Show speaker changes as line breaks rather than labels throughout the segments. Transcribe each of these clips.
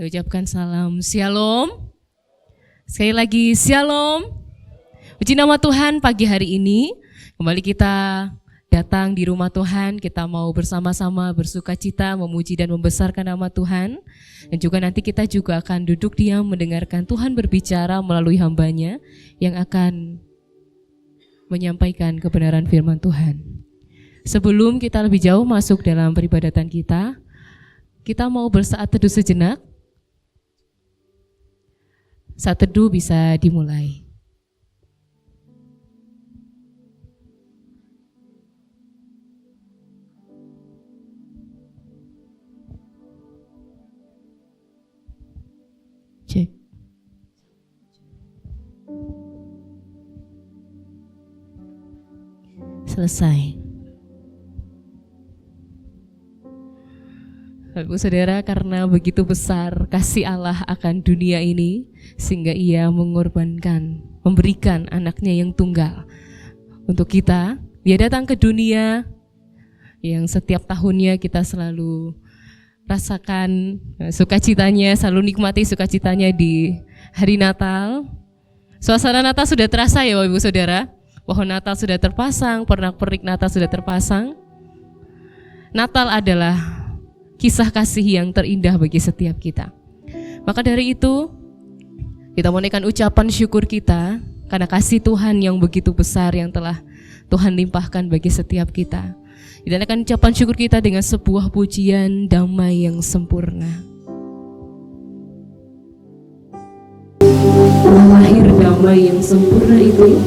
ucapkan salam Shalom. Sekali lagi Shalom. Puji nama Tuhan, pagi hari ini kembali kita datang di rumah Tuhan. Kita mau bersama-sama bersukacita, memuji dan membesarkan nama Tuhan. Dan juga nanti kita juga akan duduk diam mendengarkan Tuhan berbicara melalui hamba-Nya yang akan menyampaikan kebenaran firman Tuhan. Sebelum kita lebih jauh masuk dalam peribadatan kita mau bersaat teduh sejenak. Saat teduh bisa dimulai. Cek. Selesai. Ibu saudara, karena begitu besar kasih Allah akan dunia ini, sehingga Ia mengorbankan, memberikan anaknya yang tunggal untuk kita. Dia datang ke dunia yang setiap tahunnya kita selalu rasakan sukacitanya, selalu nikmati sukacitanya di hari Natal. Suasana Natal sudah terasa ya Ibu saudara, pohon Natal sudah terpasang, pernak-pernik Natal sudah terpasang. Natal adalah kisah kasih yang terindah bagi setiap kita. Maka dari itu, kita menaikkan ucapan syukur kita karena kasih Tuhan yang begitu besar yang telah Tuhan limpahkan bagi setiap kita. Kita menaikkan ucapan syukur kita dengan sebuah pujian damai yang sempurna. Lahir damai yang sempurna itu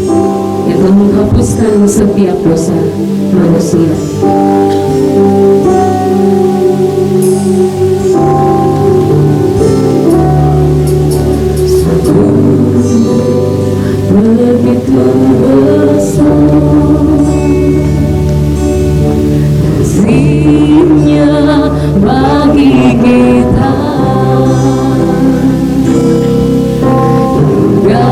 yang telah menghapuskan setiap dosa manusia. Begitu besar kasih-Nya bagi kita, hingga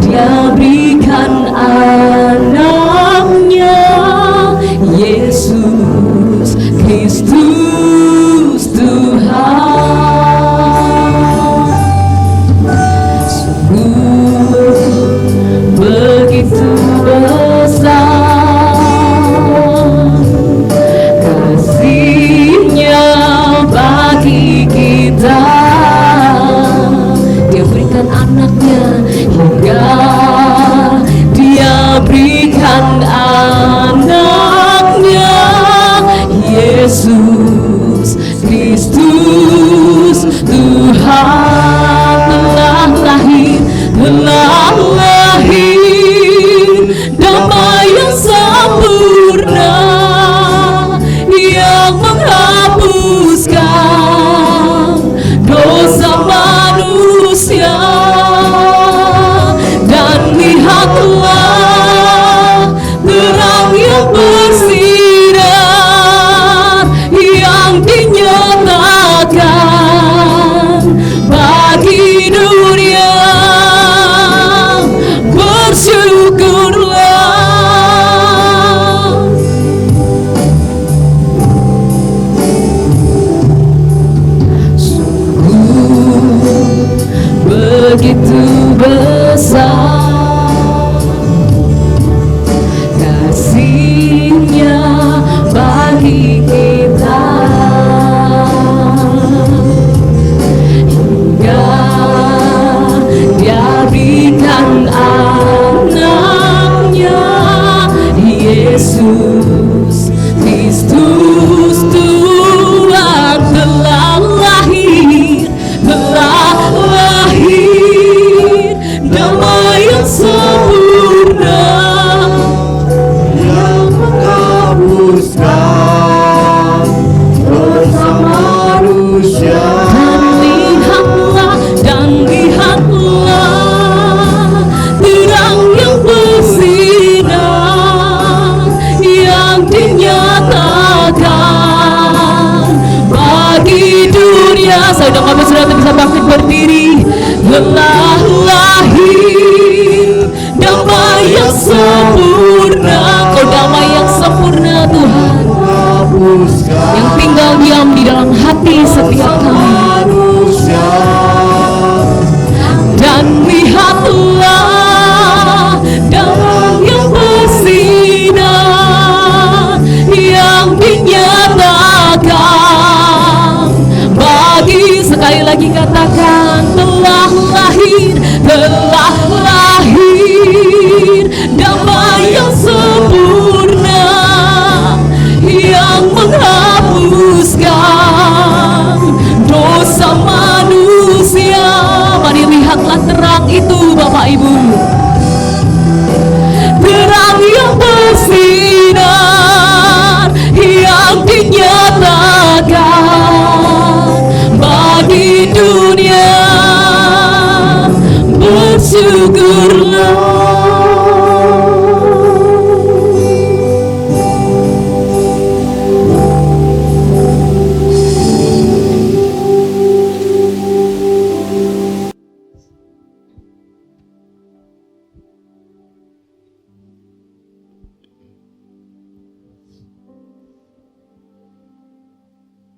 Dia berikan anaknya Yesus Kristus Tuhan. Begitu besar kasih-Nya bagi kita, Dia berikan anaknya, hingga Dia berikan anaknya Yesus Kristus Tuhan. Telah lahir damai yang sempurna yang menghapuskan dosa manusia. Dan lihatlah terang yang bersinar yang dinyatakan bagi dunia. Bersyukurlah, sungguh begitu besar kasih-Nya bagi kita, hingga Dia berikan anaknya Yesus Kristus Tuhan. Telah lahir bersyukurlah.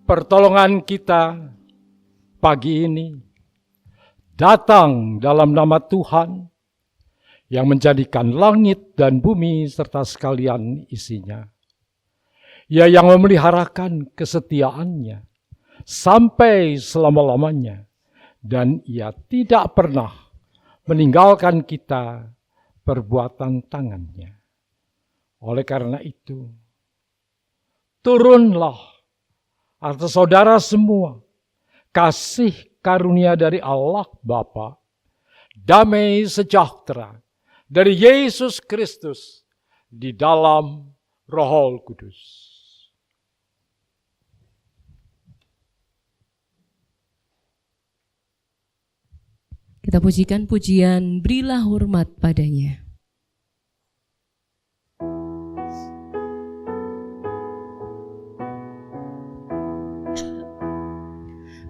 Pertolongan kita pagi ini datang dalam nama Tuhan yang menjadikan langit dan bumi serta sekalian isinya. Ia yang memeliharakan kesetiaannya sampai selama-lamanya, dan Ia tidak pernah meninggalkan kita perbuatan tangannya. Oleh karena itu, turunlah atas saudara semua kasih karunia dari Allah Bapa, damai sejahtera dari Yesus Kristus di dalam Roh Kudus.
Kita pujikan pujian Berilah Hormat Padanya.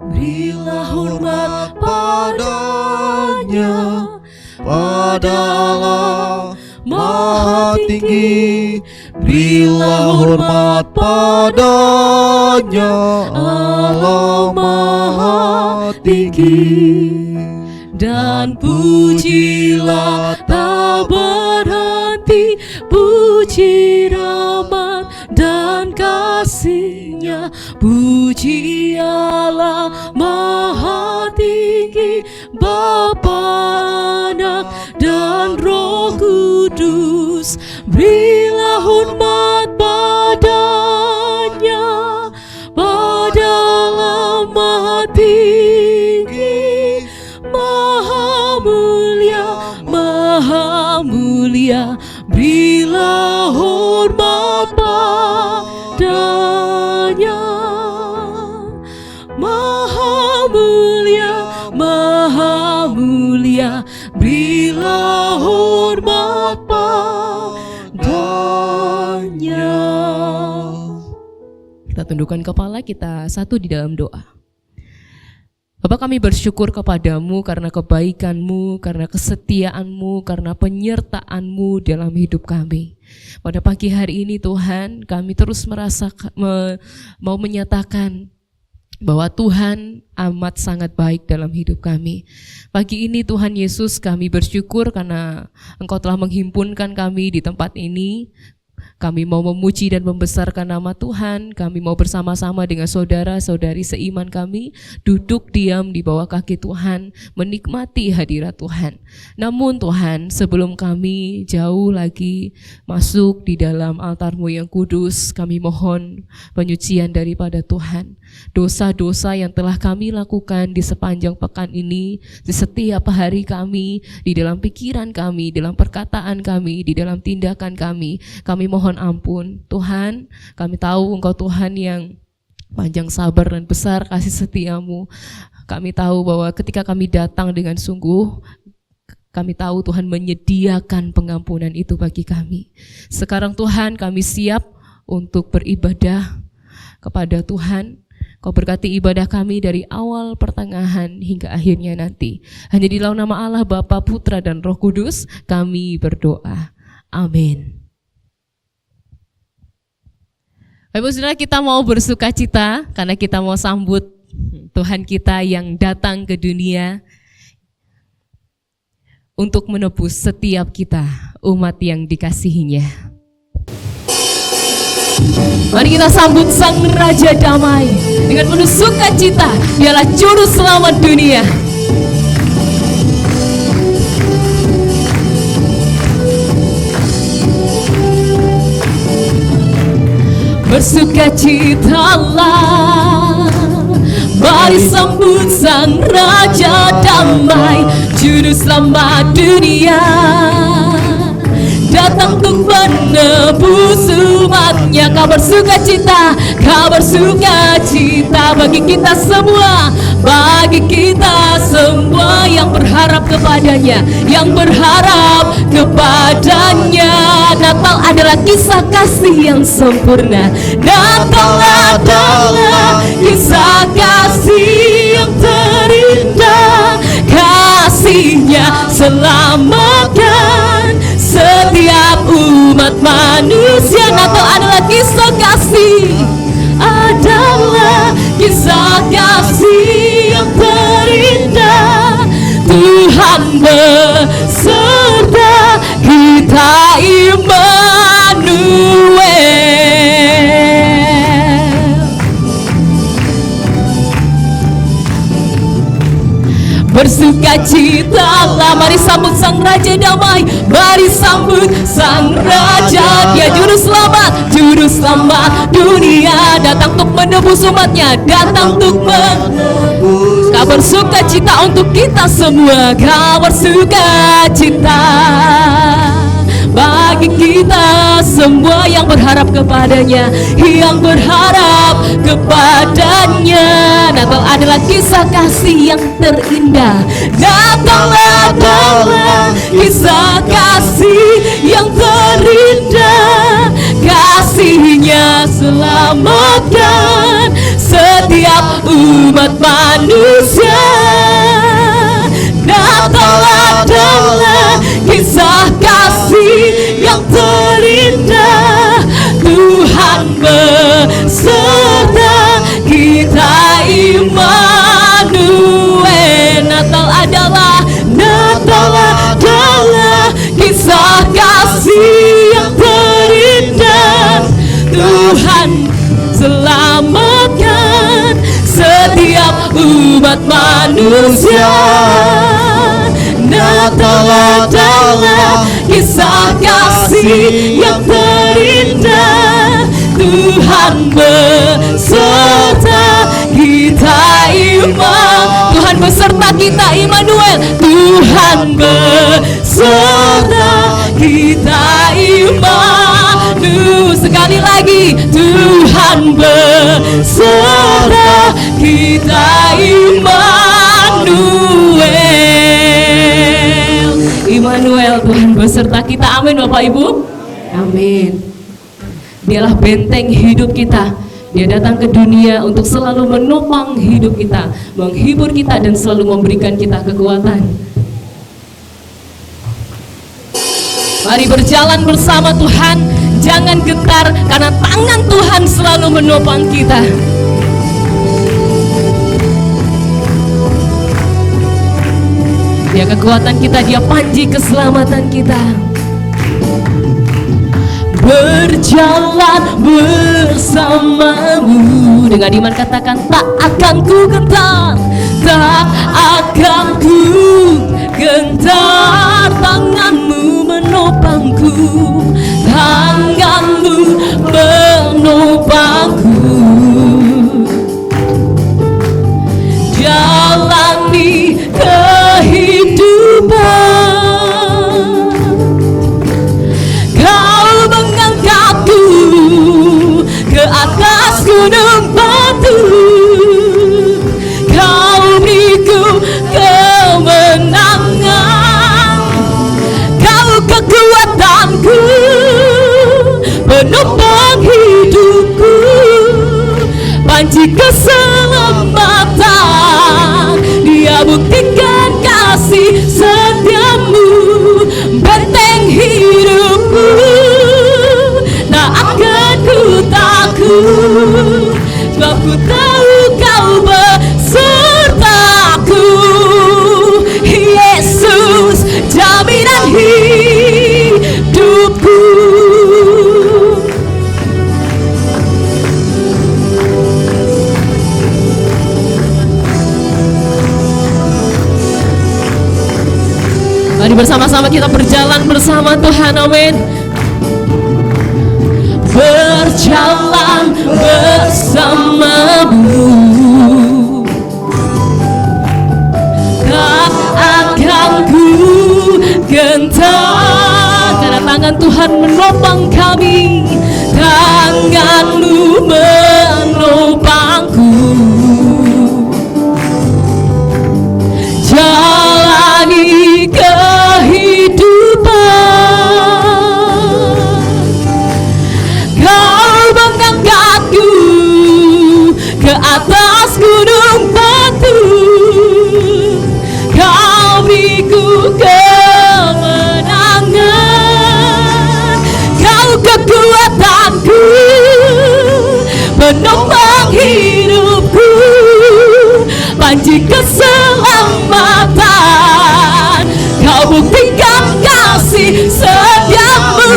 Berilah hormat padanya, pada Allah Maha Tinggi. Berilah hormat padanya, Allah Maha Tinggi.
Dan pujilah tak berhenti, puji rahmat dan kasih-Nya. Puji Allah Maha Tinggi, Bapa, Anak, dan Roh Kudus. Berilah hormat padanya, pada Allah Maha Tinggi, Maha Mulia, Maha Mulia. Berilah hormat padanya, Maha Mulia, Maha Mulia. Berilah hormat padanya. Kita tundukkan kepala, kita satu di dalam doa. Bapak, kami bersyukur kepadamu karena kebaikan-Mu, karena kesetiaan-Mu, karena penyertaan-Mu dalam hidup kami. Pada pagi hari ini Tuhan, kami terus mau menyatakan bahwa Tuhan amat sangat baik dalam hidup kami. Pagi ini Tuhan Yesus, kami bersyukur karena Engkau telah menghimpunkan kami di tempat ini. Kami mau memuji dan membesarkan nama Tuhan. Kami mau bersama-sama dengan saudara-saudari seiman kami duduk diam di bawah kaki Tuhan, menikmati hadirat Tuhan. Namun Tuhan, sebelum kami jauh lagi masuk di dalam altar-Mu yang kudus, kami mohon penyucian daripada Tuhan. Dosa-dosa yang telah kami lakukan di sepanjang pekan ini, di setiap hari kami, di dalam pikiran kami, dalam perkataan kami, di dalam tindakan kami mohon ampun. Tuhan, kami tahu Engkau Tuhan yang panjang sabar dan besar kasih setia-Mu. Kami tahu bahwa ketika kami datang dengan sungguh, kami tahu Tuhan menyediakan pengampunan itu bagi kami. Sekarang Tuhan, kami siap untuk beribadah kepada Tuhan. Kau berkati ibadah kami dari awal, pertengahan, hingga akhirnya nanti. Hanya di dalam nama Allah, Bapa, Putra, dan Roh Kudus, kami berdoa. Amin. Bapak Saudara, kita mau bersuka cita karena kita mau sambut Tuhan kita yang datang ke dunia untuk menebus setiap kita, umat yang dikasihinya. Mari kita sambut Sang Raja Damai dengan penuh sukacita. Dialah Juru Selamat dunia. Bersukacitalah, mari sambut Sang Raja Damai, Juru Selamat dunia. Datang untuk menebus umatnya. Kabar sukacita bagi kita semua. bagi kita semua yang berharap kepadanya, yang berharap kepadanya. Natal adalah kisah kasih yang sempurna. Natal adalah kisah kasih yang terindah. Kasih-Nya selamatkan setiap umat manusia. Natal adalah kisah kasih, adalah kisah kasih yang terindah. Tuhan beserta kita, Immanuel. Bersukacitalah, mari sambut Sang Raja damai, mari sambut Sang Raja. Dia juru selamat dunia, datang untuk menebus umatnya, datang untuk menebus. Kabar sukacita untuk kita semua, kabar sukacita bagi kita semua yang berharap kepadanya, yang berharap kepadanya. Natal adalah kisah kasih yang terindah. Natal adalah kisah kasih yang terindah. Kasih-Nya selamatkan setiap umat manusia. Natal adalah kisah kasih yang terindah. Tuhan beserta kita, Immanuel. Natal adalah kisah kasih yang terindah. Tuhan selamatkan setiap umat manusia. Natal adalah kisah kasih yang terindah. Tuhan beserta kita, Tuhan beserta kita, Immanuel. Tuhan beserta kita, Immanuel. Sekali lagi, Tuhan beserta kita, Immanuel. Immanuel, Tuhan beserta kita. Amin Bapak Ibu. Amin. Dialah benteng hidup kita. Dia datang ke dunia untuk selalu menopang hidup kita, menghibur kita, dan selalu memberikan kita kekuatan. Mari berjalan bersama Tuhan. Jangan gentar, karena tangan Tuhan selalu menopang kita. Dia kekuatan kita, Dia panji keselamatan kita. Berjalan bersamamu, dengan iman katakan, tak akan ku gentar, tak akan ku gentar. Tanganmu menopangku, tanganmu menopangku. Jalani kehidupan, Kau mengangkatku ke atas gunung batu. Kau beriku kemenangan, Kau kekuatanku, penopang hidupku, panji keselamatan. Dia buktikan kasih setiamu, benteng hidupku. Tak akan ku takut, sebab ku tahu Kau besertaku. Yesus, jaminan hidupku. Mari bersama-sama kita berjalan bersama Tuhan. Amin. Berjalan bersamamu, tak akan ku gentar, karena tangan Tuhan menopang kami. Tangan-Mu menopangku, panji keselamatan. Kau buktikan kasih setiamu,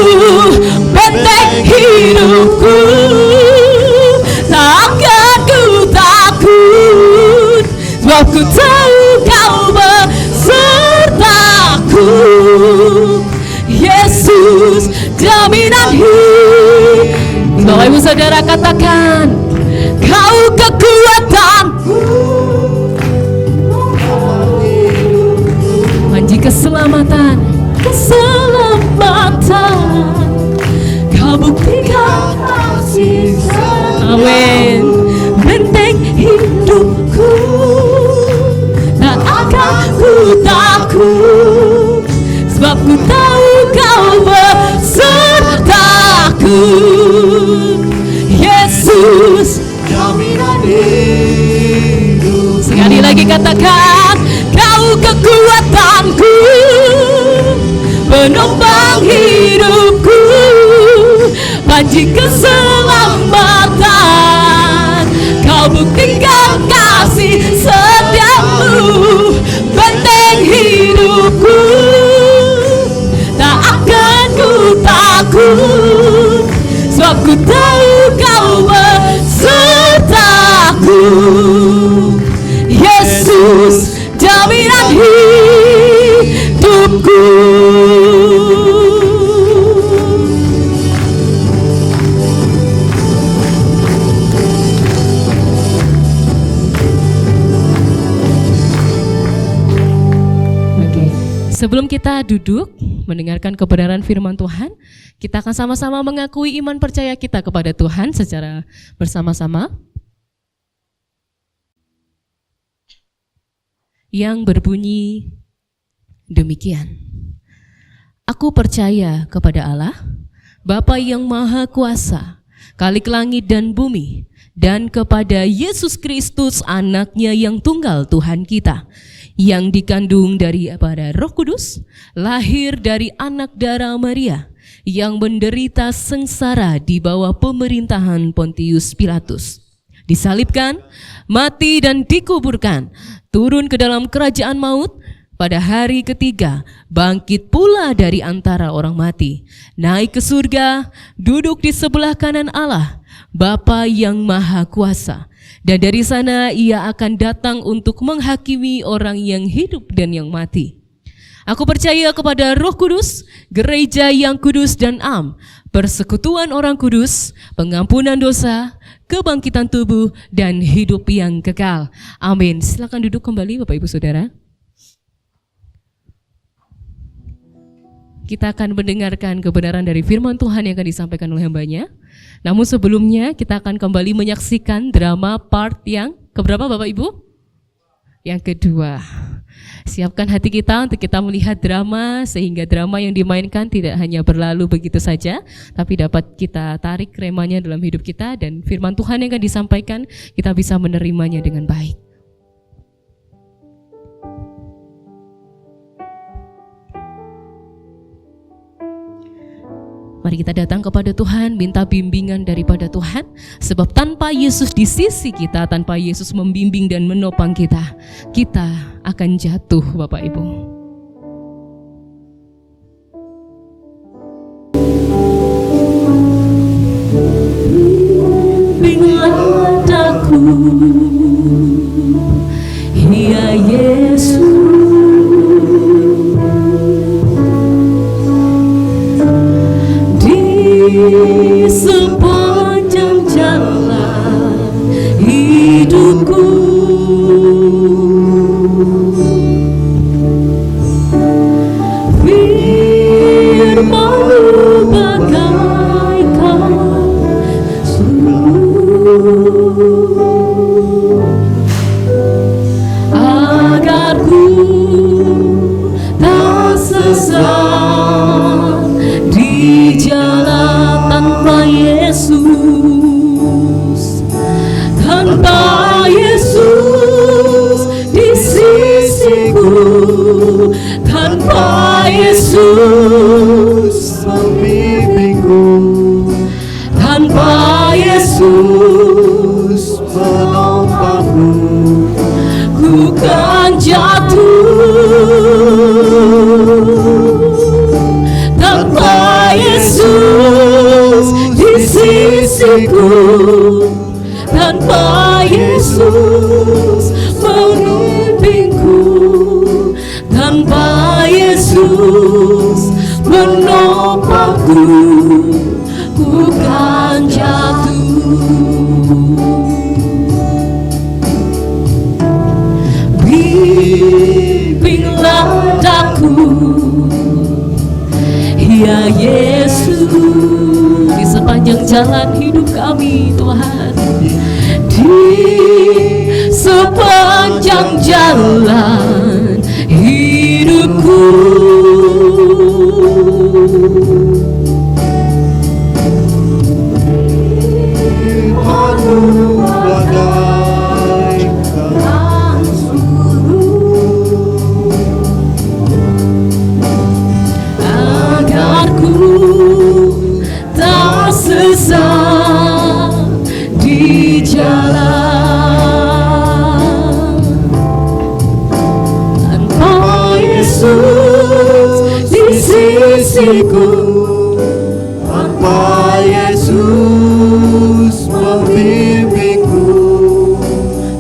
benteng hidupku. Takkan ku takut, sebab ku tahu kau besertaku. Yesus, jaminan hidup. Bapak Ibu Saudara katakan, kau kekuatanku, panji keselamatan, keselamatan. Kau buktikan kasih. Amin. Benteng hidupku, tak akan ku takut, sebab ku tahu kau besertaku. Yesus, jaminan hidup. Sekali lagi katakan, kau kekuatanku, penopang hidupku, panji keselamatan. Kau buktikan kasih setiamu, benteng hidupku. Tak akan ku takut, sebab ku tahu kau besertaku. Yesus, jaminan hidupku. Sebelum kita duduk mendengarkan kebenaran firman Tuhan, kita akan sama-sama mengakui iman percaya kita kepada Tuhan secara bersama-sama. Yang berbunyi demikian. Aku percaya kepada Allah, Bapa yang Maha Kuasa, Khalik langit dan bumi, dan kepada Yesus Kristus, Anak-Nya yang tunggal Tuhan kita, yang dikandung daripada Roh Kudus, lahir dari anak darah Maria, yang menderita sengsara di bawah pemerintahan Pontius Pilatus, disalibkan, mati dan dikuburkan, turun ke dalam kerajaan maut, pada hari ketiga bangkit pula dari antara orang mati, naik ke surga, duduk di sebelah kanan Allah, Bapa yang Maha Kuasa. Dan dari sana ia akan datang untuk menghakimi orang yang hidup dan yang mati. Aku percaya kepada Roh Kudus, gereja yang kudus dan am, persekutuan orang kudus, pengampunan dosa, kebangkitan tubuh, dan hidup yang kekal. Amin. Silakan duduk kembali Bapak Ibu Saudara. Kita akan mendengarkan kebenaran dari firman Tuhan yang akan disampaikan oleh hamba-Nya. Namun sebelumnya kita akan kembali menyaksikan drama part yang keberapa Bapak Ibu? Yang kedua. Siapkan hati kita untuk kita melihat drama, sehingga drama yang dimainkan tidak hanya berlalu begitu saja, tapi dapat kita tarik remanya dalam hidup kita, dan firman Tuhan yang akan disampaikan kita bisa menerimanya dengan baik. Mari kita datang kepada Tuhan, minta bimbingan daripada Tuhan, sebab tanpa Yesus di sisi kita, tanpa Yesus membimbing dan menopang kita, kita akan jatuh Bapak Ibu. Bimbinglah aku, ya Yesus. Di sepanjang jalan hidupku, firman-Mu bagaikan sumur, agar ku tak sesat di jalan tanpa Yesus, tanpa Yesus di sisiku, tanpa Yesus membimbingku, tanpa Yesus menopangku, ku tanpa Yesus di sisiku, tanpa Yesus membimbingku, tanpa Yesus menopangku, ku kan jatuh. Bimbinglah daku, ya Yesus, di sepanjang jalan hidup kami Tuhan, di sepanjang jalan hidupku. Agar ku tak sesat di jalan, tanpa Yesus di sisiku,
tanpa Yesus membimbingku,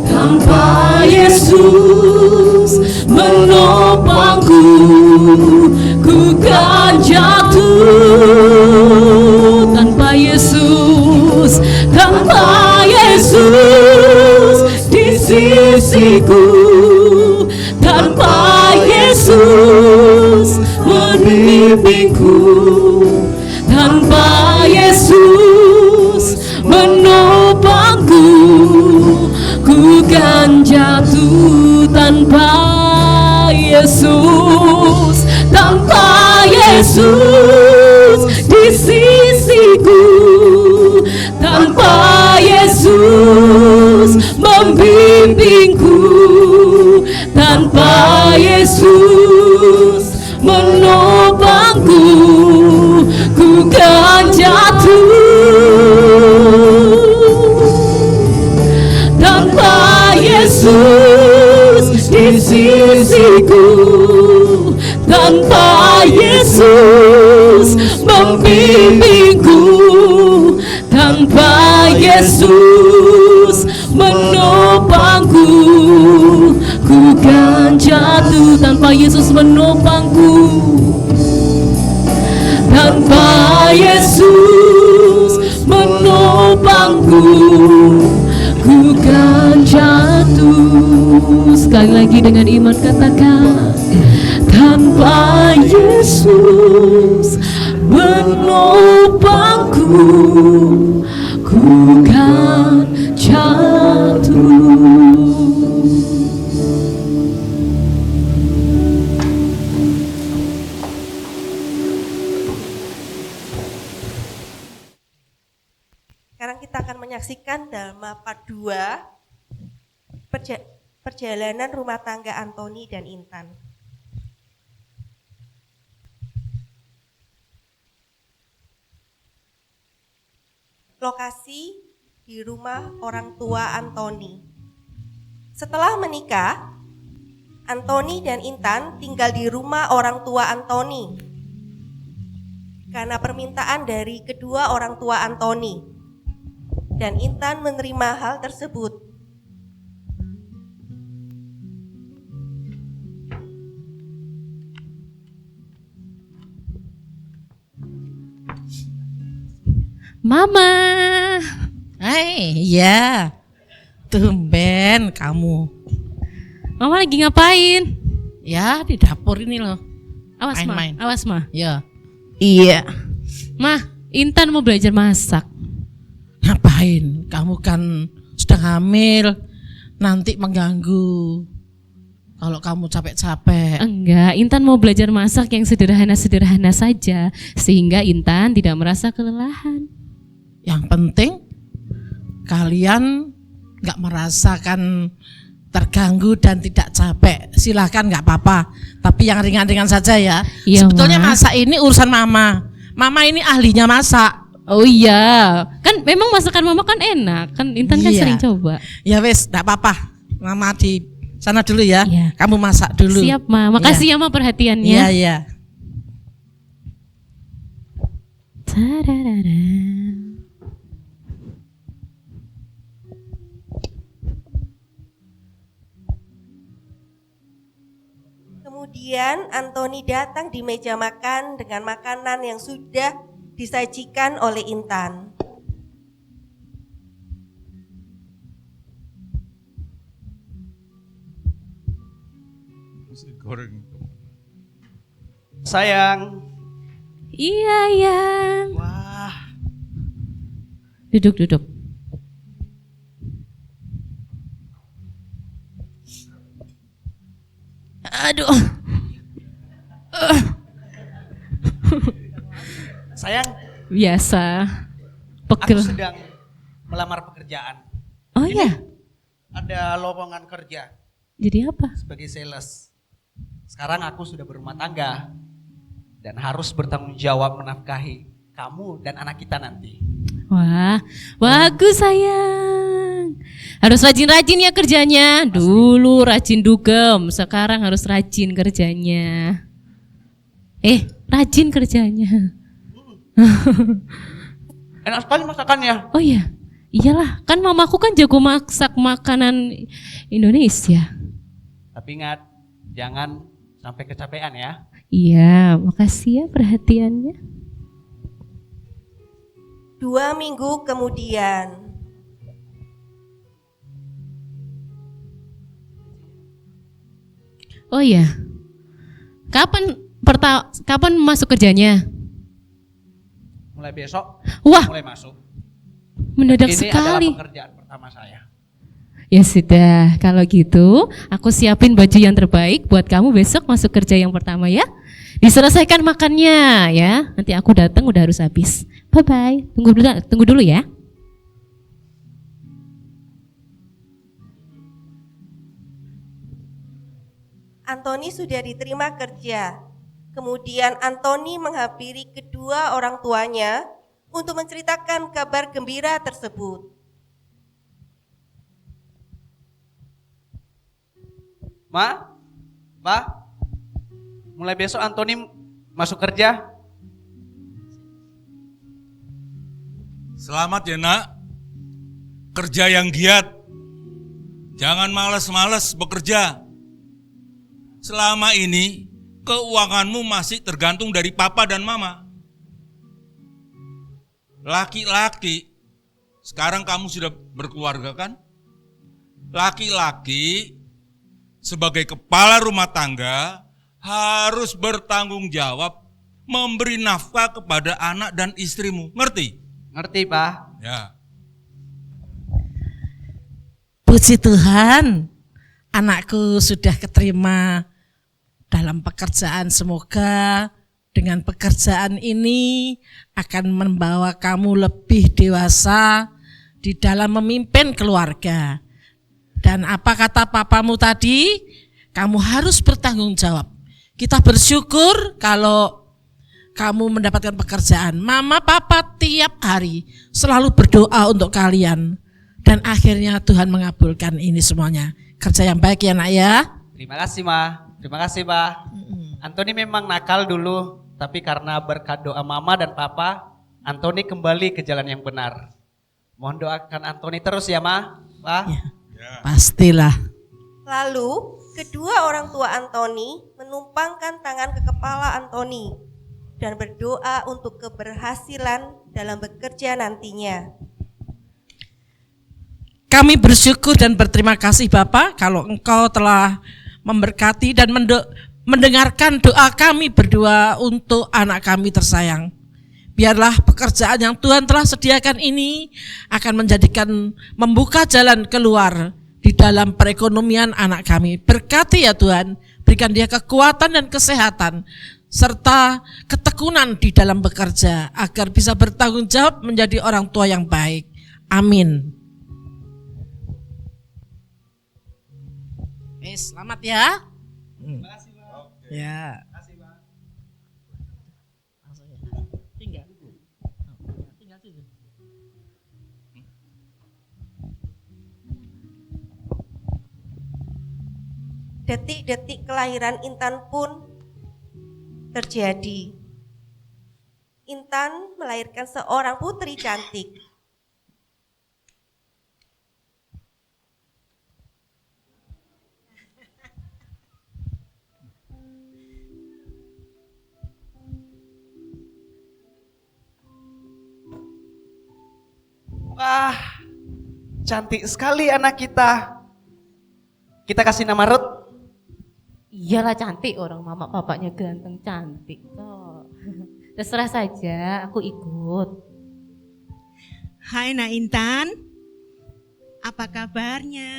tanpa Yesus menopangku, ku kan jatuh. Tanpa Yesus, tanpa Yesus di sisiku, tanpa Yesus membimbingku, tanpa Yesus menopangku, ku kan jatuh. Tanpa Yesus, tanpa Yesus di sisiku, tanpa Yesus membimbingku, tanpa Yesus menopangku, ku kan jatuh. Tanpa Yesus di sisiku, tanpa Yesus membimbingku, tanpa Yesus menopangku, ku kan jatuh. Tanpa Yesus menopangku, tanpa Yesus menopangku, ku kan jatuh. Sekali lagi dengan iman katakan, tanpa Yesus menopangku, ku kan jatuh.
Sekarang kita akan menyaksikan Dharma Part 2, Perjalanan Rumah Tangga Antoni dan Intan. Lokasi di rumah orang tua Antoni. Setelah menikah, Antoni dan Intan tinggal di rumah orang tua Antoni karena permintaan dari kedua orang tua Antoni. Dan Intan menerima hal tersebut.
Mama,
Hai, iya. Tumben kamu.
Mama lagi ngapain?
Ya, di dapur ini loh.
Awas Ma,
Main-main.
awas Ma.
Ya.
Iya. Ma, Intan mau belajar masak.
Ngapain? Kamu kan sedang hamil. Nanti mengganggu. Kalau kamu capek-capek.
Enggak, Intan mau belajar masak yang sederhana-sederhana saja, sehingga Intan tidak merasa kelelahan.
Yang penting kalian gak merasakan terganggu dan tidak capek. Silahkan, gak apa-apa. Tapi yang ringan-ringan saja ya.
Iya,
Sebetulnya
Ma.
masak ini urusan mama. Mama ini ahlinya masak.
Oh iya, kan memang masakan Mama kan enak, kan Intan kan
Iya.
sering coba.
Ya wes, gak apa-apa. Mama di sana dulu ya.
Iya.
Kamu masak dulu.
Siap Ma, makasih ya Ma perhatiannya.
Iya, iya.
Tararara.
Kemudian Antoni datang di meja makan dengan makanan yang sudah disajikan oleh Intan.
Sayang.
Iya, yang.
Wah.
Duduk. Aduh.
Sayang,
Biasa.
aku
Pegel.
sedang melamar pekerjaan.
Oh ya,
Ada lowongan kerja
jadi apa?
sebagai sales. Sekarang aku sudah berumah tangga dan harus bertanggung jawab menafkahi kamu dan anak kita nanti.
Wah, bagus sayang. Harus rajin-rajin ya kerjanya. Dulu rajin dugem, sekarang harus rajin kerjanya. Rajin kerjanya.
Enak sekali masakannya.
Oh iya, iyalah. Kan mamaku kan jago masak makanan Indonesia.
Tapi ingat, jangan sampai kecapean ya.
Iya, makasih ya perhatiannya.
2 minggu kemudian.
Oh iya, kapan masuk kerjanya?
Mulai besok,
Wah,
mulai masuk.
mendadak
Ini
sekali.
adalah pekerjaan pertama saya.
Ya sudah, kalau gitu aku siapin baju yang terbaik buat kamu besok masuk kerja yang pertama ya. Diselesaikan makannya ya. Nanti aku datang udah harus habis. Bye bye. Tunggu dulu ya.
Antoni sudah diterima kerja. Kemudian Antoni menghampiri kedua orang tuanya untuk menceritakan kabar gembira tersebut.
Ma, Pa, mulai besok Antoni masuk kerja.
Selamat ya nak, kerja yang giat, jangan malas-malas bekerja. Selama ini keuanganmu masih tergantung dari papa dan mama. Laki-laki, sekarang kamu sudah berkeluarga kan? Laki-laki sebagai kepala rumah tangga harus bertanggung jawab memberi nafkah kepada anak dan istrimu, ngerti?
Ngerti, Pak?
Ya.
Puji Tuhan, anakku sudah keterima dalam pekerjaan. Semoga dengan pekerjaan ini akan membawa kamu lebih dewasa di dalam memimpin keluarga. Dan apa kata papamu tadi? Kamu harus bertanggung jawab. Kita bersyukur kalau kamu mendapatkan pekerjaan. Mama, papa tiap hari selalu berdoa untuk kalian. Dan akhirnya Tuhan mengabulkan ini semuanya. Kerja yang baik ya nak ya.
Terima kasih, Ma. Terima kasih, Pak. Antoni memang nakal dulu, tapi karena berkat doa Mama dan Papa, Antoni kembali ke jalan yang benar. Mohon doakan Antoni terus ya, Ma. Pak.
Ya, pastilah.
Lalu kedua orang tua Antoni menumpangkan tangan ke kepala Antoni dan berdoa untuk keberhasilan dalam bekerja nantinya.
Kami bersyukur dan berterima kasih Bapak kalau Engkau telah memberkati dan mendengarkan doa kami berdua untuk anak kami tersayang. Biarlah pekerjaan yang Tuhan telah sediakan ini akan membuka jalan keluar di dalam perekonomian anak kami. Berkati ya Tuhan, berikan dia kekuatan dan kesehatan serta ketekunan di dalam bekerja agar bisa bertanggung jawab menjadi orang tua yang baik. Amin. Selamat ya. Terima kasih, Pak. Ya. Terima kasih, Pak. Tinggal situ.
Detik-detik kelahiran Intan pun terjadi. Intan melahirkan seorang putri cantik.
Wah, cantik sekali anak kita. Kita kasih nama Ruth.
Iyalah cantik, orang mama bapaknya ganteng cantik kok. Terserah saja, aku ikut.
Hai Nak Intan, apa kabarnya?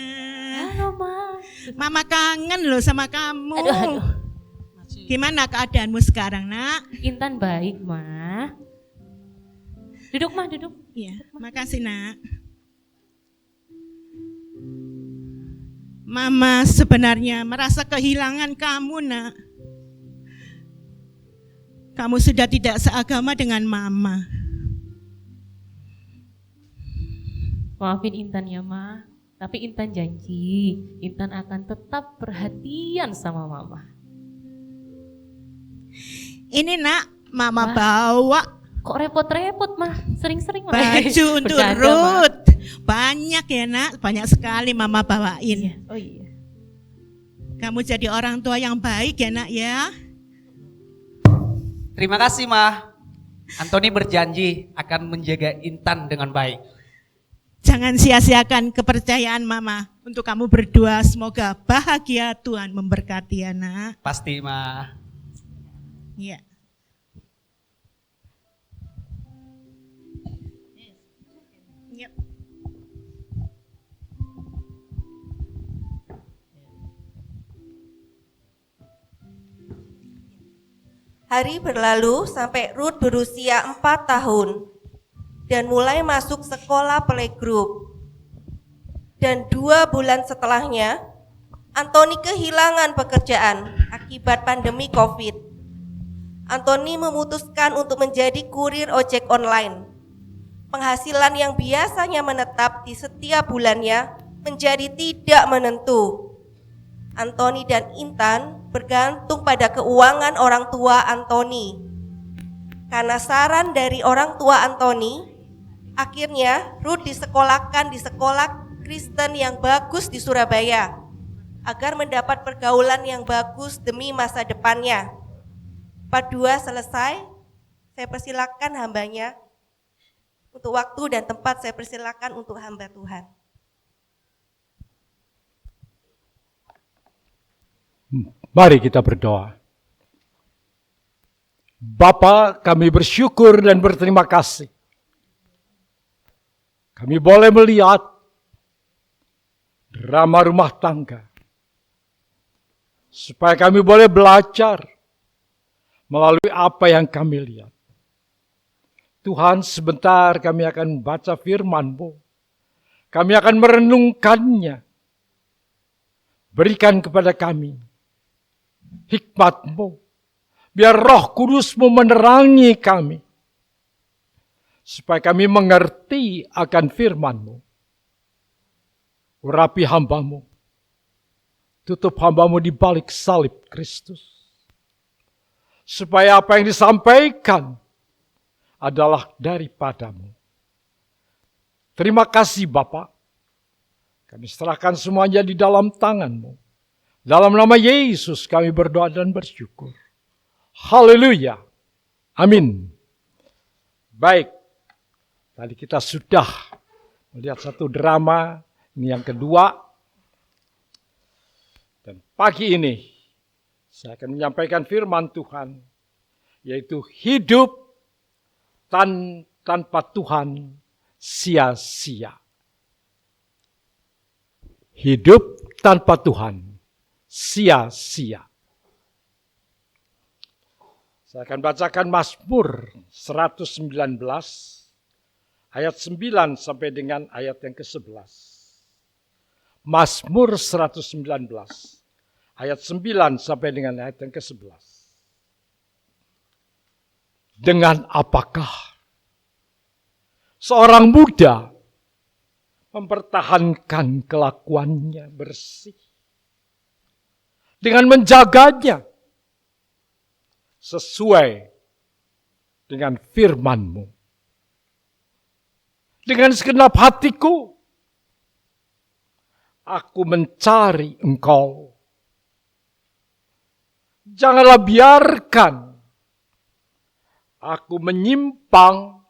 Halo Ma.
Mama kangen loh sama kamu.
Aduh.
Gimana keadaanmu sekarang Nak?
Intan baik Ma. Duduk Ma, duduk.
Iya, makasih Nak. Mama sebenarnya merasa kehilangan kamu Nak. Kamu sudah tidak seagama dengan Mama.
Maafin Intan ya Ma. Tapi Intan janji, Intan akan tetap perhatian sama Mama.
Ini Nak, Mama
Wah.
bawa
Kok repot-repot mah, sering-sering mah.
baju untuk
Bercanda, Ma.
Ruth. Banyak ya Nak, banyak sekali Mama bawain.
Oh iya.
Kamu jadi orang tua yang baik ya Nak ya.
Terima kasih Ma. Antoni berjanji akan menjaga Intan dengan baik.
Jangan sia-siakan kepercayaan Mama. Untuk kamu berdua semoga bahagia, Tuhan memberkati ya Nak.
Pasti Ma.
Iya. Yep.
Hari berlalu sampai Ruth berusia 4 tahun dan mulai masuk sekolah playgroup. Dan 2 bulan setelahnya, Antoni kehilangan pekerjaan akibat pandemi COVID. Antoni memutuskan untuk menjadi kurir ojek online. Penghasilan yang biasanya menetap di setiap bulannya menjadi tidak menentu. Antoni dan Intan bergantung pada keuangan orang tua Antoni. Karena saran dari orang tua Antoni, akhirnya Ruth disekolahkan di sekolah Kristen yang bagus di Surabaya agar mendapat pergaulan yang bagus demi masa depannya. Part 2 selesai, saya persilakan hambanya. Untuk waktu dan tempat saya persilakan untuk hamba Tuhan.
Mari kita berdoa. Bapa, kami bersyukur dan berterima kasih. Kami boleh melihat drama rumah tangga. Supaya kami boleh belajar melalui apa yang kami lihat. Tuhan, sebentar kami akan baca firman-Mu. Kami akan merenungkannya. Berikan kepada kami hikmat-Mu. Biar Roh Kudus-Mu menerangi kami. Supaya kami mengerti akan firman-Mu. Urapi hamba-Mu. Tutup hamba-Mu di balik salib Kristus. Supaya apa yang disampaikan adalah daripada-Mu. Terima kasih Bapa. Kami serahkan semuanya di dalam tangan-Mu. Dalam nama Yesus kami berdoa dan bersyukur. Haleluya. Amin. Baik. Tadi kita sudah melihat satu drama. Ini yang kedua. Dan pagi ini saya akan menyampaikan firman Tuhan. Yaitu hidup tanpa Tuhan sia-sia. Hidup tanpa Tuhan sia-sia. Saya akan bacakan Mazmur 119 ayat 9 sampai dengan ayat yang ke-11. Mazmur 119 ayat 9 sampai dengan ayat yang ke-11. Dengan apakah seorang muda mempertahankan kelakuannya bersih dengan menjaganya sesuai dengan firman-Mu. Dengan segenap hatiku, aku mencari Engkau. Janganlah biarkan aku menyimpang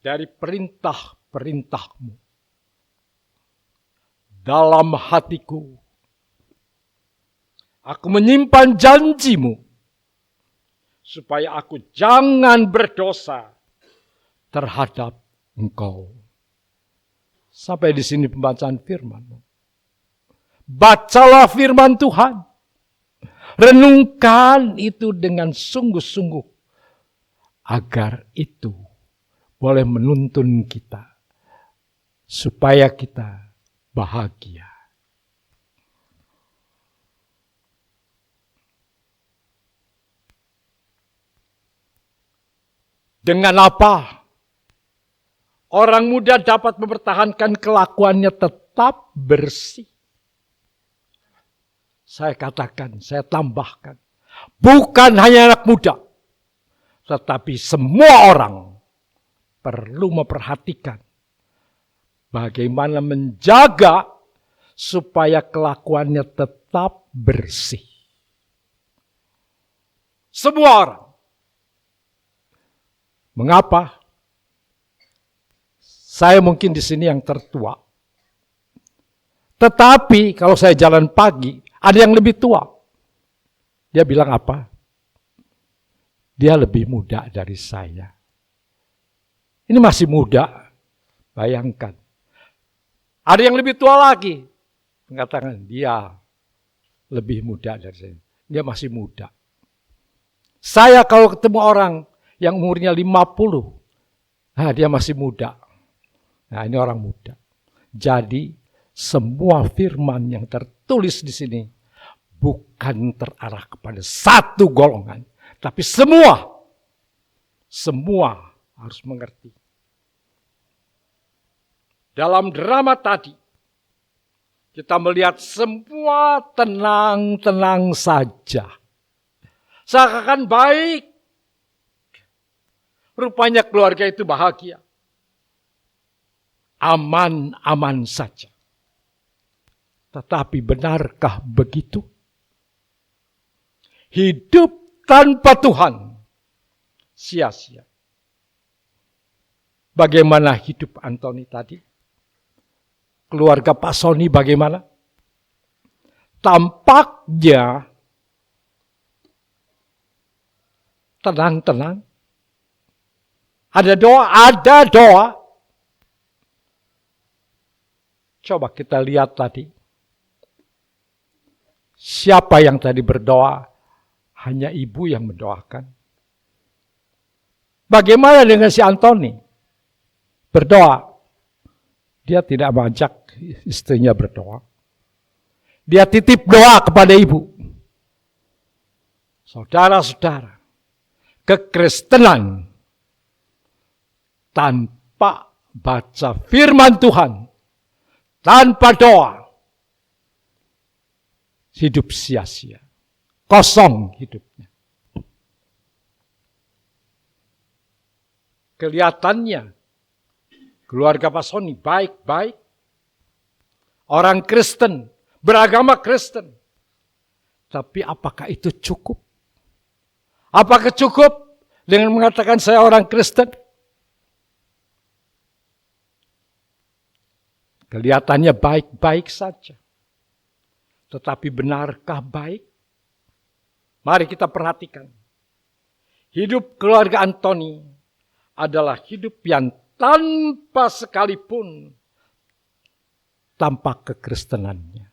dari perintah-perintah-Mu. Dalam hatiku, aku menyimpan janji-Mu, supaya aku jangan berdosa terhadap Engkau. Sampai di sini pembacaan firman-Mu. Bacalah firman Tuhan. Renungkan itu dengan sungguh-sungguh. Agar itu boleh menuntun kita. Supaya kita bahagia. Dengan apa orang muda dapat mempertahankan kelakuannya tetap bersih? Saya katakan, saya tambahkan. Bukan hanya anak muda. Tetapi semua orang perlu memperhatikan. Bagaimana menjaga supaya kelakuannya tetap bersih. Semua orang. Mengapa? Saya mungkin di sini yang tertua. Tetapi kalau saya jalan pagi, ada yang lebih tua. Dia bilang apa? Dia lebih muda dari saya. Ini masih muda. Bayangkan. Ada yang lebih tua lagi. Mengatakan dia lebih muda dari saya. Dia masih muda. Saya kalau ketemu orang yang umurnya 50, dia masih muda. Nah, ini orang muda. Jadi semua firman yang tertulis di sini bukan terarah kepada satu golongan, tapi semua harus mengerti. Dalam drama tadi, kita melihat semua tenang-tenang saja. Seakan baik. Rupanya keluarga itu bahagia. Aman-aman saja. Tetapi benarkah begitu? Hidup tanpa Tuhan sia-sia. Bagaimana hidup Antoni tadi? Keluarga Pak Sony bagaimana? Tampaknya tenang-tenang. Ada doa. Coba kita lihat tadi. Siapa yang tadi berdoa? Hanya ibu yang mendoakan. Bagaimana dengan si Antoni? Berdoa. Dia tidak mengajak istrinya berdoa. Dia titip doa kepada ibu. Saudara-saudara, kekristenan tanpa baca firman Tuhan, tanpa doa, hidup sia-sia. Kosong hidupnya. Kelihatannya keluarga Pak Sony baik-baik. Orang Kristen, beragama Kristen. Tapi apakah itu cukup? Apakah cukup dengan mengatakan saya orang Kristen? Kelihatannya baik-baik saja. Tetapi benarkah baik? Mari kita perhatikan. Hidup keluarga Antoni adalah hidup yang tanpa sekalipun tampak kekristenannya.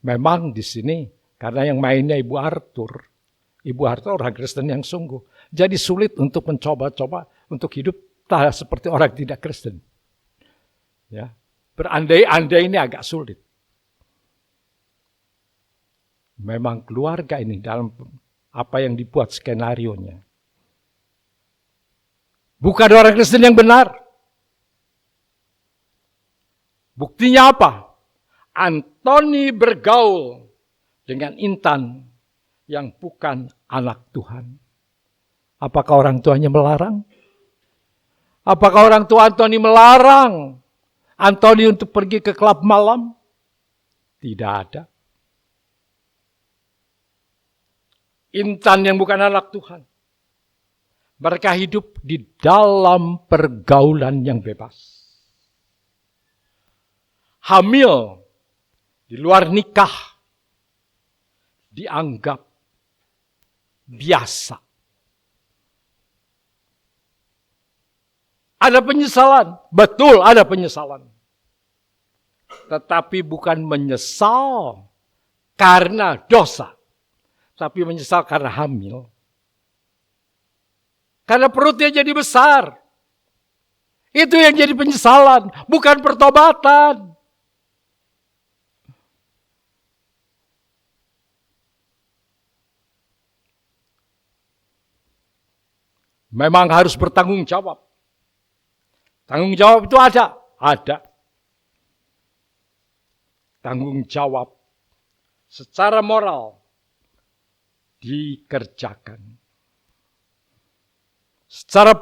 Memang di sini karena yang mainnya Ibu Arthur. Ibu Arthur orang Kristen yang sungguh. Jadi sulit untuk mencoba-coba untuk hidup seperti orang tidak Kristen. Ya, berandai-andai ini agak sulit. Memang keluarga ini dalam apa yang dibuat skenarionya. Bukan orang Kristen yang benar. Buktinya apa? Antoni bergaul dengan Intan yang bukan anak Tuhan. Apakah orang tuanya melarang? Apakah orang tua Antoni melarang Antoni untuk pergi ke klub malam? Tidak ada. Intan yang bukan anak Tuhan, mereka hidup di dalam pergaulan yang bebas. Hamil di luar nikah dianggap biasa. Ada penyesalan, betul ada penyesalan. Tetapi bukan menyesal karena dosa, tapi menyesal karena hamil. Karena perutnya jadi besar. Itu yang jadi penyesalan, bukan pertobatan. Memang harus bertanggung jawab. Tanggung jawab itu ada. Tanggung jawab secara moral dikerjakan. Secara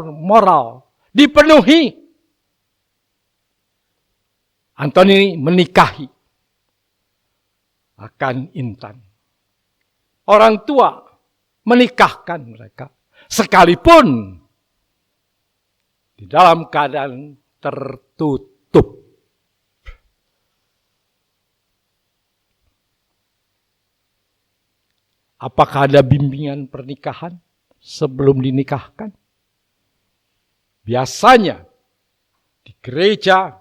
moral dipenuhi. Antoni menikahi akan Intan. Orang tua menikahkan mereka. Sekalipun di dalam keadaan tertutup. Apakah ada bimbingan pernikahan sebelum dinikahkan? Biasanya di gereja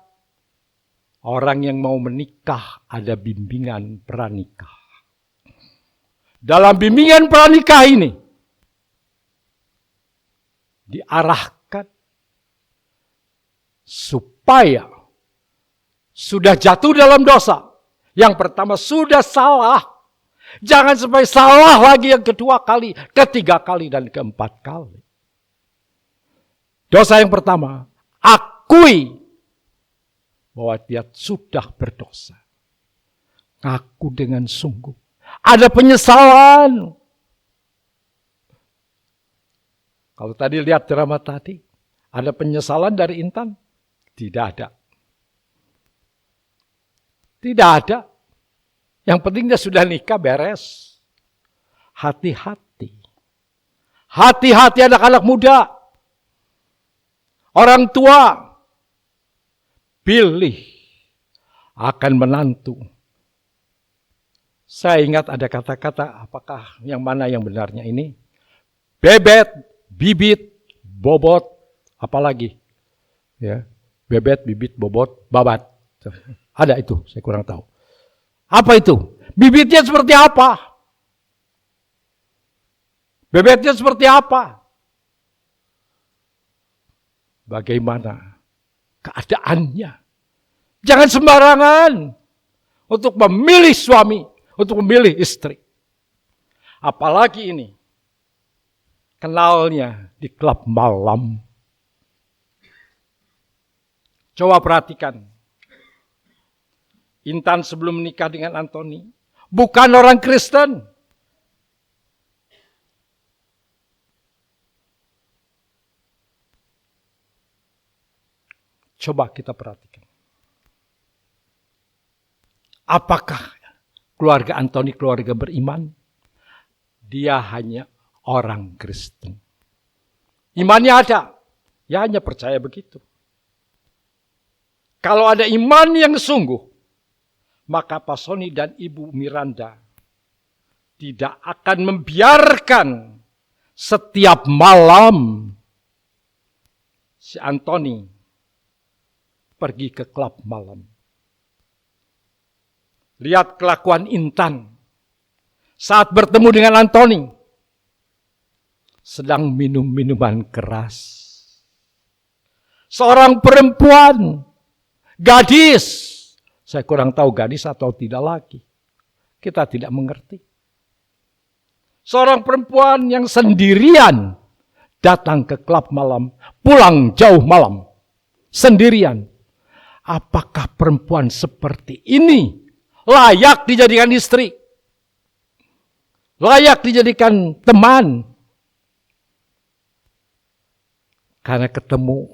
orang yang mau menikah ada bimbingan pranikah. Dalam bimbingan pranikah ini diarahkan supaya sudah jatuh dalam dosa. Yang pertama sudah salah. Jangan sampai salah lagi yang kedua kali, ketiga kali, dan keempat kali. Dosa yang pertama, akui bahwa dia sudah berdosa. Ngaku dengan sungguh. Ada penyesalan. Kalau tadi lihat drama tadi, ada penyesalan dari Intan? Tidak ada. Tidak ada. Yang penting dia sudah nikah, beres. Hati-hati. Hati-hati anak-anak muda. Orang tua. Pilih akan menantu. Saya ingat ada kata-kata, apakah yang mana yang benarnya ini? Bebet, bibit, bobot, apalagi? Ya, bebet, bibit, bobot, babat. Ada itu, saya kurang tahu. Apa itu? Bibitnya seperti apa? Bebetnya seperti apa? Bagaimana keadaannya? Jangan sembarangan untuk memilih suami, untuk memilih istri. Apalagi ini, kenalnya di klub malam. Coba perhatikan. Intan sebelum menikah dengan Antoni bukan orang Kristen. Coba kita perhatikan. Apakah keluarga Antoni keluarga beriman? Dia hanya orang Kristen. Imannya ada, ya hanya percaya begitu. Kalau ada iman yang sungguh, maka Pak Sony dan Ibu Miranda tidak akan membiarkan setiap malam si Antoni pergi ke klub malam. Lihat kelakuan Intan saat bertemu dengan Antoni. Sedang minum minuman keras. Seorang perempuan, gadis. Saya kurang tahu gadis atau tidak lagi. Kita tidak mengerti. Seorang perempuan yang sendirian datang ke klub malam, pulang jauh malam, sendirian. Apakah perempuan seperti ini layak dijadikan istri? layak dijadikan teman. Karena ketemu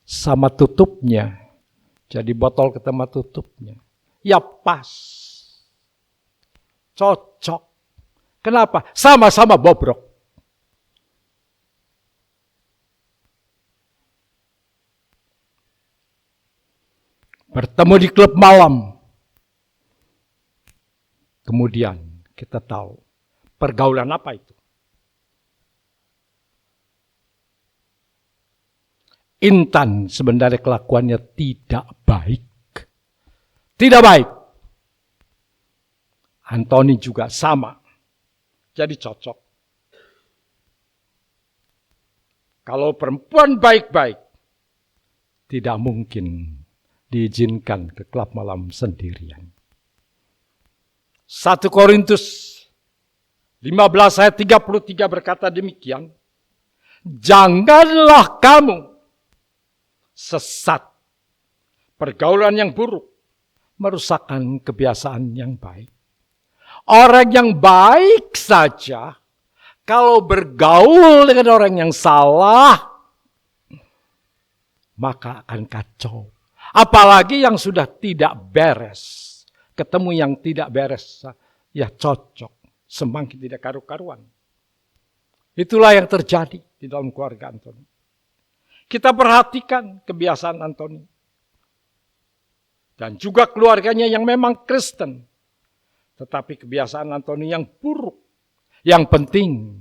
sama tutupnya. Jadi botol ketemu tutupnya. Ya pas. Cocok. Kenapa? Sama-sama bobrok. Bertemu di klub malam. Kemudian kita tahu pergaulan apa itu. Intan sebenarnya kelakuannya tidak baik. Tidak baik. Antoni juga sama. Jadi cocok. Kalau perempuan baik-baik, tidak mungkin diizinkan ke klub malam sendirian. 1 Korintus 15 ayat 33 berkata demikian. Janganlah kamu sesat. Pergaulan yang buruk merusakkan kebiasaan yang baik. Orang yang baik saja kalau bergaul dengan orang yang salah maka akan kacau. Apalagi yang sudah tidak beres. Ketemu yang tidak beres, ya cocok. Semakin tidak karu-karuan. Itulah yang terjadi di dalam keluarga Antoni. Kita perhatikan kebiasaan Antoni. Dan juga keluarganya yang memang Kristen. Tetapi kebiasaan Antoni yang buruk. Yang penting,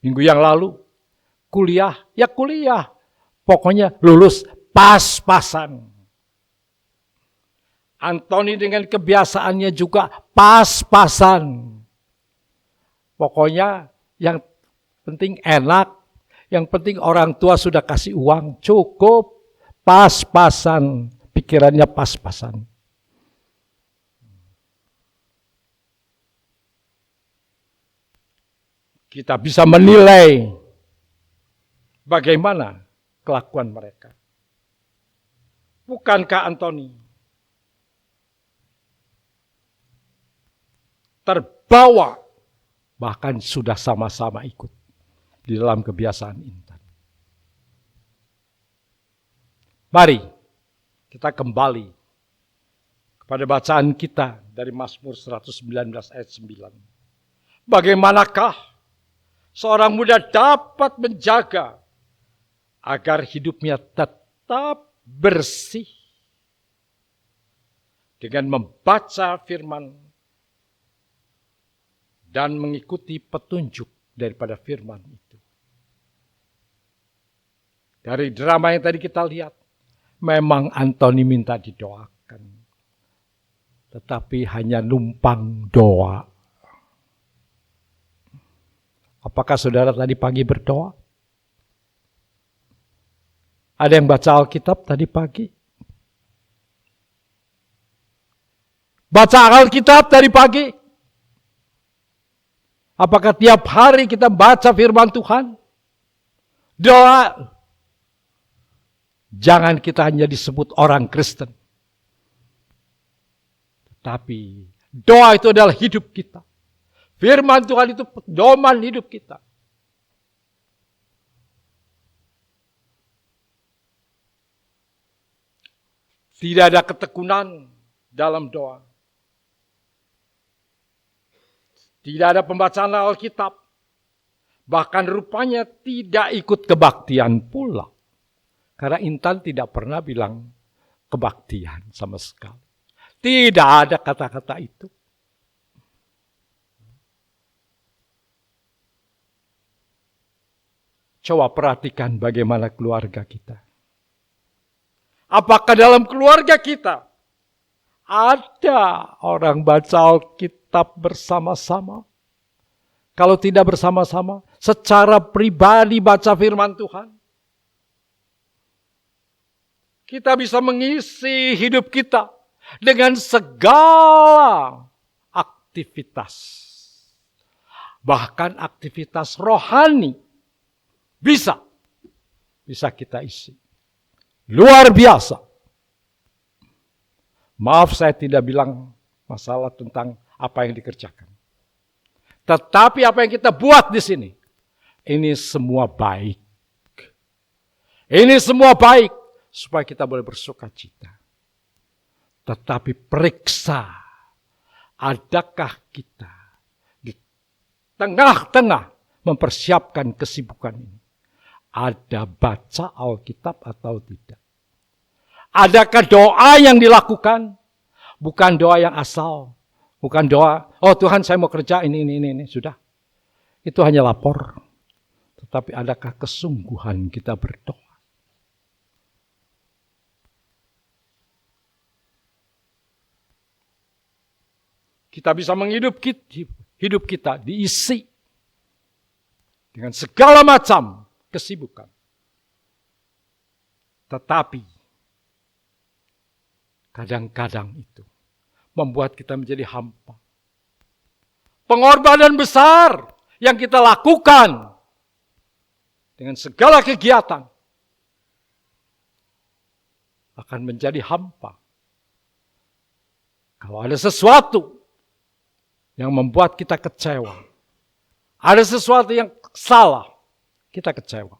minggu yang lalu, kuliah. Pokoknya lulus pas-pasan. Antoni dengan kebiasaannya juga pas-pasan. Pokoknya yang penting enak. Yang penting orang tua sudah kasih uang. Cukup. Pas-pasan. Pikirannya pas-pasan. Kita bisa menilai bagaimana kelakuan mereka. Bukankah Antoni terbawa, bahkan sudah sama-sama ikut di dalam kebiasaan Intan. Mari kita kembali kepada bacaan kita dari Mazmur 119 ayat 9. Bagaimanakah seorang muda dapat menjaga agar hidupnya tetap bersih dengan membaca firman dan mengikuti petunjuk daripada firman itu. Dari drama yang tadi kita lihat, memang Antoni minta didoakan. Tetapi hanya numpang doa. Apakah saudara tadi pagi berdoa? Ada yang baca Alkitab tadi pagi? Baca Alkitab tadi pagi? Apakah tiap hari kita baca firman Tuhan? Doa. Jangan kita hanya disebut orang Kristen. Tapi doa itu adalah hidup kita. Firman Tuhan itu pedoman hidup kita. Tidak ada ketekunan dalam doa. Tidak ada pembacaan Alkitab. Bahkan rupanya tidak ikut kebaktian pula. Karena Intan tidak pernah bilang kebaktian sama sekali. Tidak ada kata-kata itu. Coba perhatikan bagaimana keluarga kita. Apakah dalam keluarga kita ada orang baca Alkitab bersama-sama? Kalau tidak bersama-sama, secara pribadi baca firman Tuhan. Kita bisa mengisi hidup kita dengan segala aktivitas. Bahkan aktivitas rohani bisa kita isi. Luar biasa. Maaf saya tidak bilang masalah tentang apa yang dikerjakan. Tetapi apa yang kita buat di sini, ini semua baik. Ini semua baik supaya kita boleh bersukacita. Tetapi periksa, adakah kita di tengah-tengah mempersiapkan kesibukan ini? Ada baca Alkitab atau tidak? Adakah doa yang dilakukan? Bukan doa yang asal. Bukan doa, oh Tuhan saya mau kerja ini, sudah. Itu hanya lapor. Tetapi adakah kesungguhan kita berdoa? Kita bisa menghidup hidup kita diisi dengan segala macam kesibukan. Tetapi kadang-kadang itu membuat kita menjadi hampa. Pengorbanan besar yang kita lakukan dengan segala kegiatan akan menjadi hampa. Kalau ada sesuatu yang membuat kita kecewa, ada sesuatu yang salah, kita kecewa.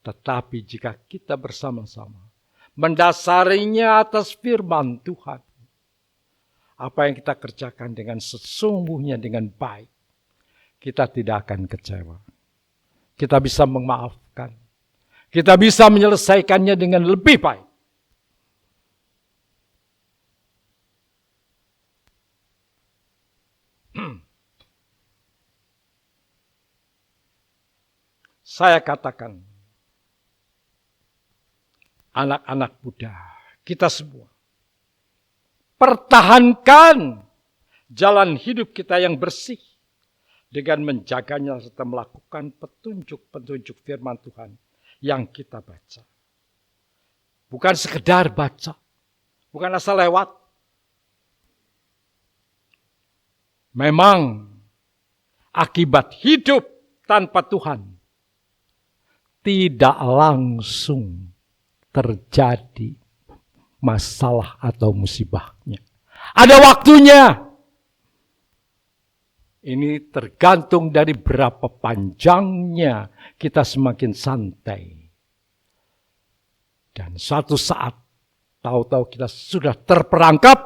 Tetapi jika kita bersama-sama mendasarinya atas firman Tuhan, apa yang kita kerjakan dengan sesungguhnya dengan baik, kita tidak akan kecewa. Kita bisa memaafkan. Kita bisa menyelesaikannya dengan lebih baik. Saya katakan, anak-anak muda, kita semua, pertahankan jalan hidup kita yang bersih dengan menjaganya serta melakukan petunjuk-petunjuk firman Tuhan yang kita baca. Bukan sekedar baca, bukan asal lewat. Memang akibat hidup tanpa Tuhan tidak langsung terjadi masalah atau musibahnya. Ada waktunya. Ini tergantung dari berapa panjangnya kita semakin santai. Dan suatu saat, tahu-tahu kita sudah terperangkap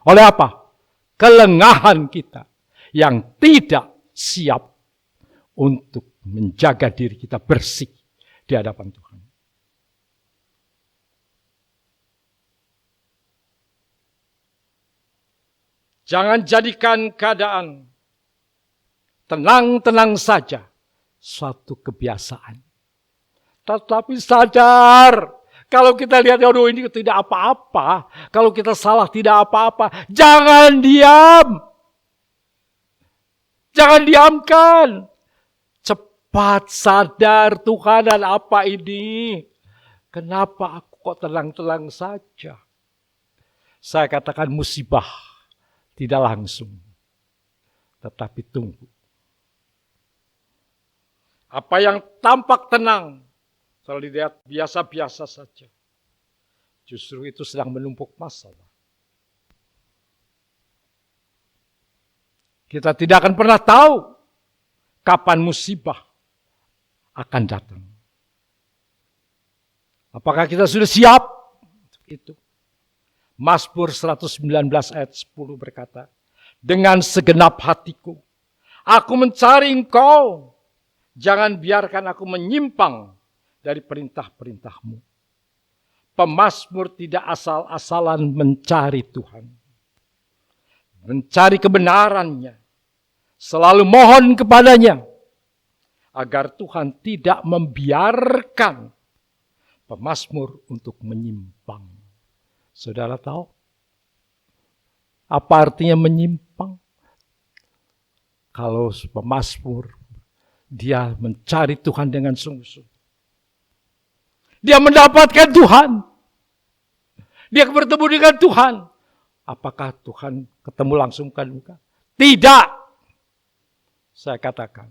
oleh apa? Kelengahan kita yang tidak siap untuk menjaga diri kita bersih di hadapan Tuhan. Jangan jadikan keadaan tenang-tenang saja suatu kebiasaan. Tetapi sadar, kalau kita lihat, aduh ini tidak apa-apa. Kalau kita salah tidak apa-apa. Jangan diam. Jangan diamkan. Cepat sadar, Tuhan, dan apa ini? Kenapa aku kok tenang-tenang saja? Saya katakan musibah tidak langsung. Tetapi tunggu. Apa yang tampak tenang, kalau dilihat biasa-biasa saja. Justru itu sedang menumpuk masalah. Kita tidak akan pernah tahu kapan musibah akan datang. Apakah kita sudah siap untuk itu? Mazmur 119 ayat 10 berkata, dengan segenap hatiku, aku mencari Engkau. Jangan biarkan aku menyimpang dari perintah-perintah-Mu. Pemazmur tidak asal-asalan mencari Tuhan. Mencari kebenarannya. Selalu mohon kepadanya. Agar Tuhan tidak membiarkan pemazmur untuk menyimpang. Saudara tahu? Apa artinya menyimpang? Kalau pemazmur, dia mencari Tuhan dengan sungguh-sungguh. Dia mendapatkan Tuhan. Dia bertemu dengan Tuhan. Apakah Tuhan ketemu langsung kan? Tidak. Saya katakan,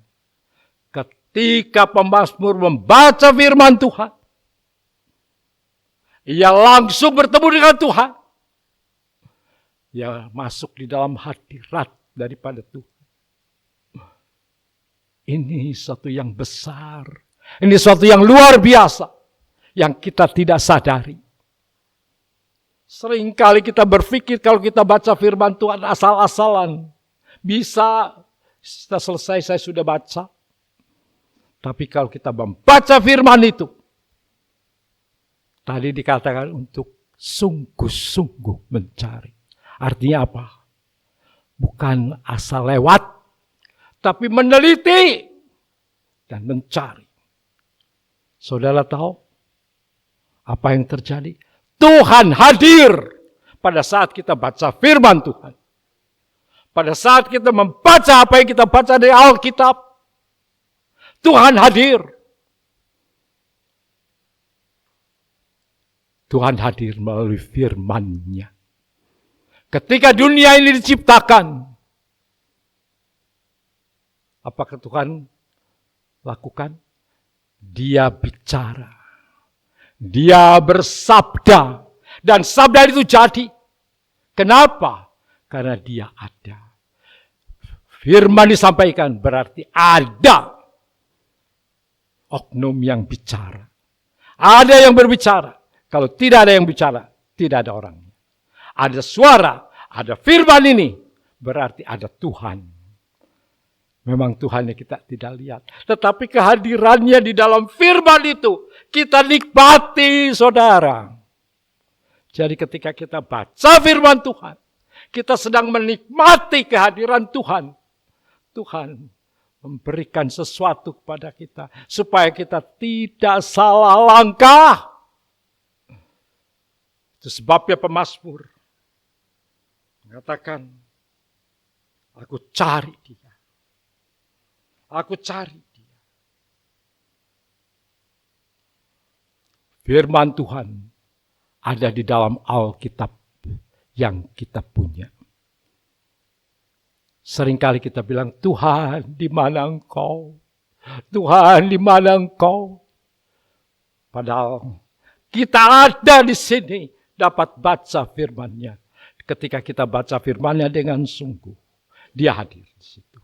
ketika pemazmur membaca firman Tuhan, ia langsung bertemu dengan Tuhan. Ia masuk di dalam hadirat daripada Tuhan. Ini sesuatu yang besar. Ini sesuatu yang luar biasa. Yang kita tidak sadari. Seringkali kita berpikir kalau kita baca firman Tuhan asal-asalan. Bisa, kita selesai saya sudah baca. Tapi kalau kita membaca firman itu. Tadi dikatakan untuk sungguh-sungguh mencari. Artinya apa? Bukan asal lewat. Tapi meneliti. Dan mencari. Saudara tahu apa yang terjadi? Tuhan hadir pada saat kita baca firman Tuhan. Pada saat kita membaca apa yang kita baca dari Alkitab. Tuhan hadir. Tuhan hadir melalui firman-Nya. Ketika dunia ini diciptakan, apakah Tuhan lakukan? Dia bicara. Dia bersabda. Dan sabda itu jadi. Kenapa? Karena dia ada. Firman disampaikan berarti ada oknum yang bicara. Ada yang berbicara. Kalau tidak ada yang bicara, tidak ada orangnya. Ada suara, ada firman ini. Berarti ada Tuhan. Memang Tuhan yang kita tidak lihat. Tetapi kehadirannya di dalam firman itu. Kita nikmati, saudara. Jadi ketika kita baca firman Tuhan. Kita sedang menikmati kehadiran Tuhan. Tuhan memberikan sesuatu kepada kita. Supaya kita tidak salah langkah. Itu sebabnya pemazmur mengatakan. Aku cari dia. Aku cari dia. Firman Tuhan ada di dalam Alkitab yang kita punya. Seringkali kita bilang, Tuhan di mana Engkau? Tuhan di mana Engkau? Padahal kita ada di sini dapat baca firman-Nya. Ketika kita baca firman-Nya dengan sungguh, Dia hadir di situ.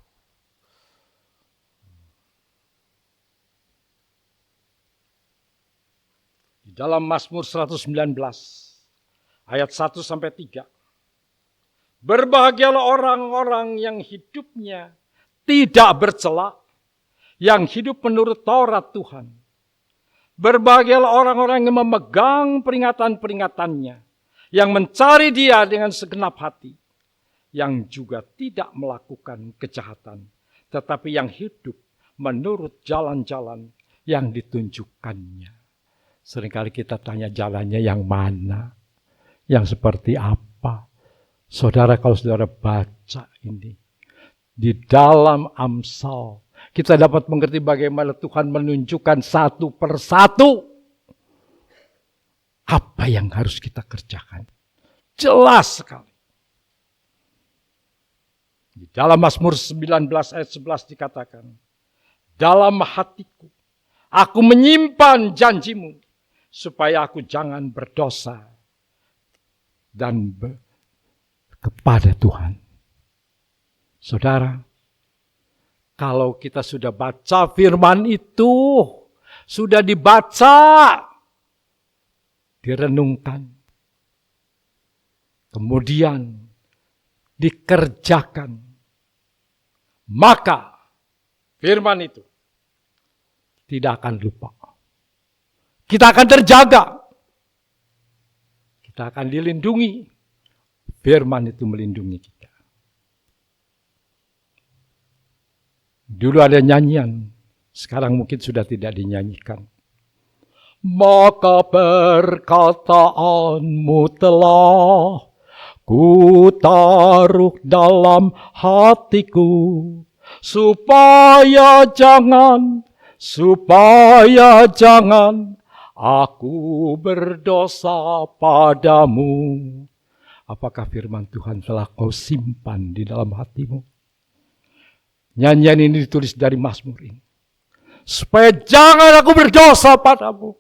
Dalam Mazmur 119 ayat 1 sampai 3. Berbahagialah orang-orang yang hidupnya tidak bercela, yang hidup menurut Taurat Tuhan. Berbahagialah orang-orang yang memegang peringatan-peringatannya, yang mencari Dia dengan segenap hati, yang juga tidak melakukan kejahatan, tetapi yang hidup menurut jalan-jalan yang ditunjukkannya. Seringkali kita tanya jalannya yang mana, yang seperti apa. Saudara, kalau saudara baca ini, di dalam Amsal, kita dapat mengerti bagaimana Tuhan menunjukkan satu persatu apa yang harus kita kerjakan. Jelas sekali. Di dalam Mazmur 19 ayat 11 dikatakan, dalam hatiku, aku menyimpan janjimu, supaya aku jangan berdosa dan kepada Tuhan. Saudara, kalau kita sudah baca firman itu, sudah dibaca, direnungkan, kemudian dikerjakan, maka firman itu tidak akan lupa. Kita akan terjaga. Kita akan dilindungi. Firman itu melindungi kita. Dulu ada nyanyian. Sekarang mungkin sudah tidak dinyanyikan. Maka perkataanmu telah ku taruh dalam hatiku. Supaya jangan aku berdosa padamu. Apakah firman Tuhan telah kau simpan di dalam hatimu? Nyanyian ini ditulis dari Mazmur ini. Supaya jangan aku berdosa padamu.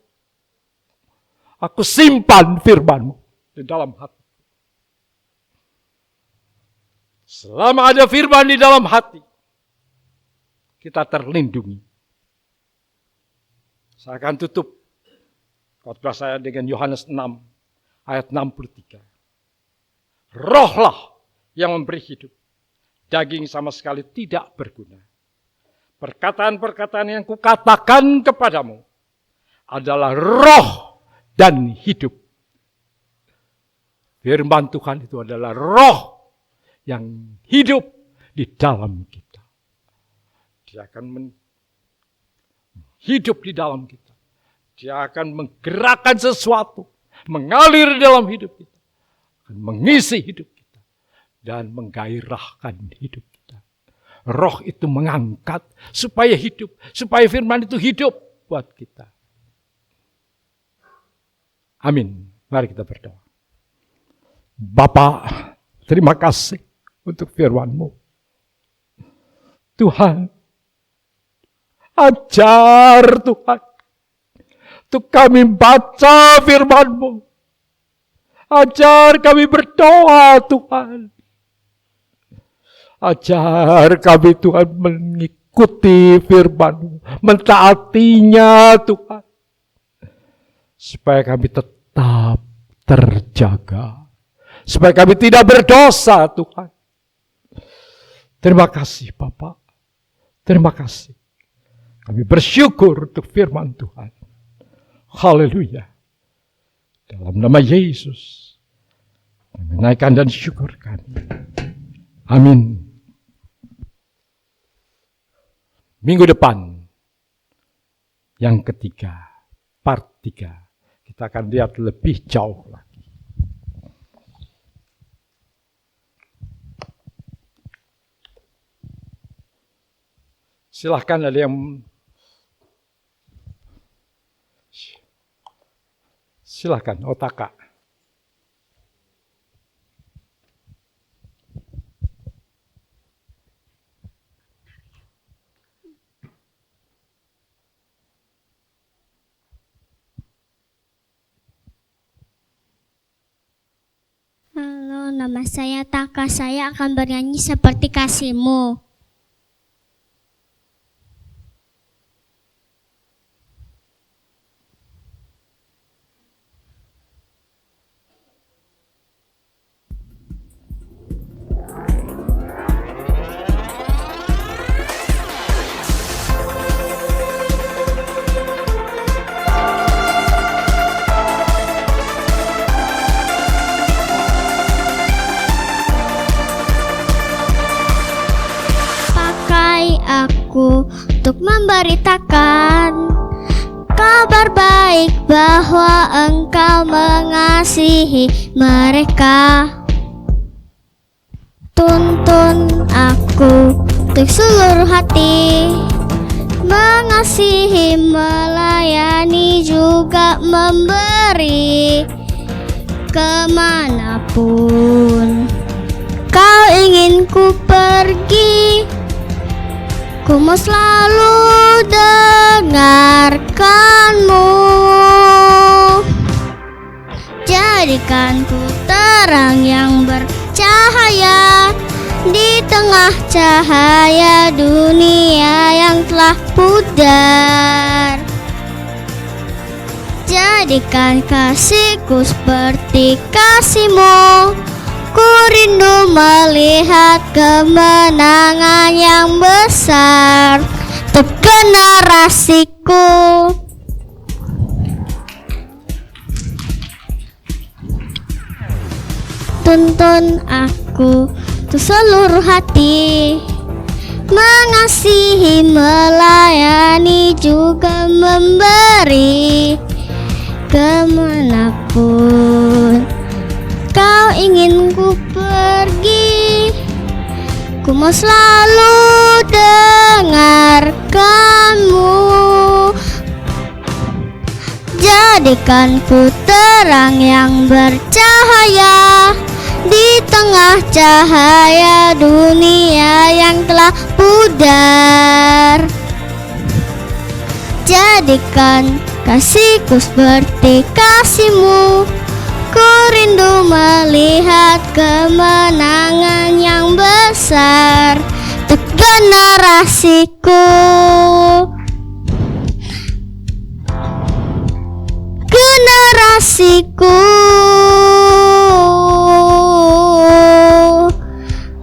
Aku simpan firman-Mu di dalam hati. Selama ada firman di dalam hati, kita terlindungi. Saya akan tutup khotbah saya dengan Yohanes 6 ayat 63. Rohlah yang memberi hidup. Daging sama sekali tidak berguna. Perkataan-perkataan yang kukatakan kepadamu adalah roh dan hidup. Firman Tuhan itu adalah roh yang hidup di dalam kita. Dia akan hidup di dalam kita. Dia akan menggerakkan sesuatu, mengalir dalam hidup kita, akan mengisi hidup kita, dan menggairahkan hidup kita. Roh itu mengangkat supaya hidup, supaya firman itu hidup buat kita. Amin. Mari kita berdoa. Bapa, terima kasih untuk firman-Mu. Tuhan, ajar Tuhan, untuk kami baca firman-Mu. Ajar kami berdoa Tuhan. Ajar kami Tuhan mengikuti firman-Mu, mentaatinya Tuhan. Supaya kami tetap terjaga. Supaya kami tidak berdosa Tuhan. Terima kasih Bapak. Terima kasih. Kami bersyukur untuk firman Tuhan. Haleluya. Dalam nama Yesus. Kami naikkan dan syukurkan. Amin. Minggu depan. Yang ketiga. Part 3. Kita akan lihat lebih jauh lagi. Silahkan ada yang... Silahkan, Otaka.
Halo, nama saya Taka. Saya akan bernyanyi seperti kasihmu. Untuk memberitakan kabar baik bahwa Engkau mengasihi mereka. Tuntun aku untuk seluruh hati, mengasihi, melayani, juga memberi. Kemanapun Kau ingin ku pergi, ku mau selalu dengarkanmu. Jadikan ku terang yang bercahaya di tengah cahaya dunia yang telah pudar. Jadikan kasihku seperti kasih-Mu. Ku rindu melihat kemenangan yang besar untuk generasiku. Tuntun aku untuk seluruh hati, mengasihi, melayani, juga memberi. Kemanapun Kau ingin ku pergi, ku mau selalu dengarkanmu. Jadikan ku terang yang bercahaya di tengah cahaya dunia yang telah pudar. Jadikan kasihku seperti kasih-Mu. Ku rindu melihat kemenangan yang besar untuk generasiku. Generasiku,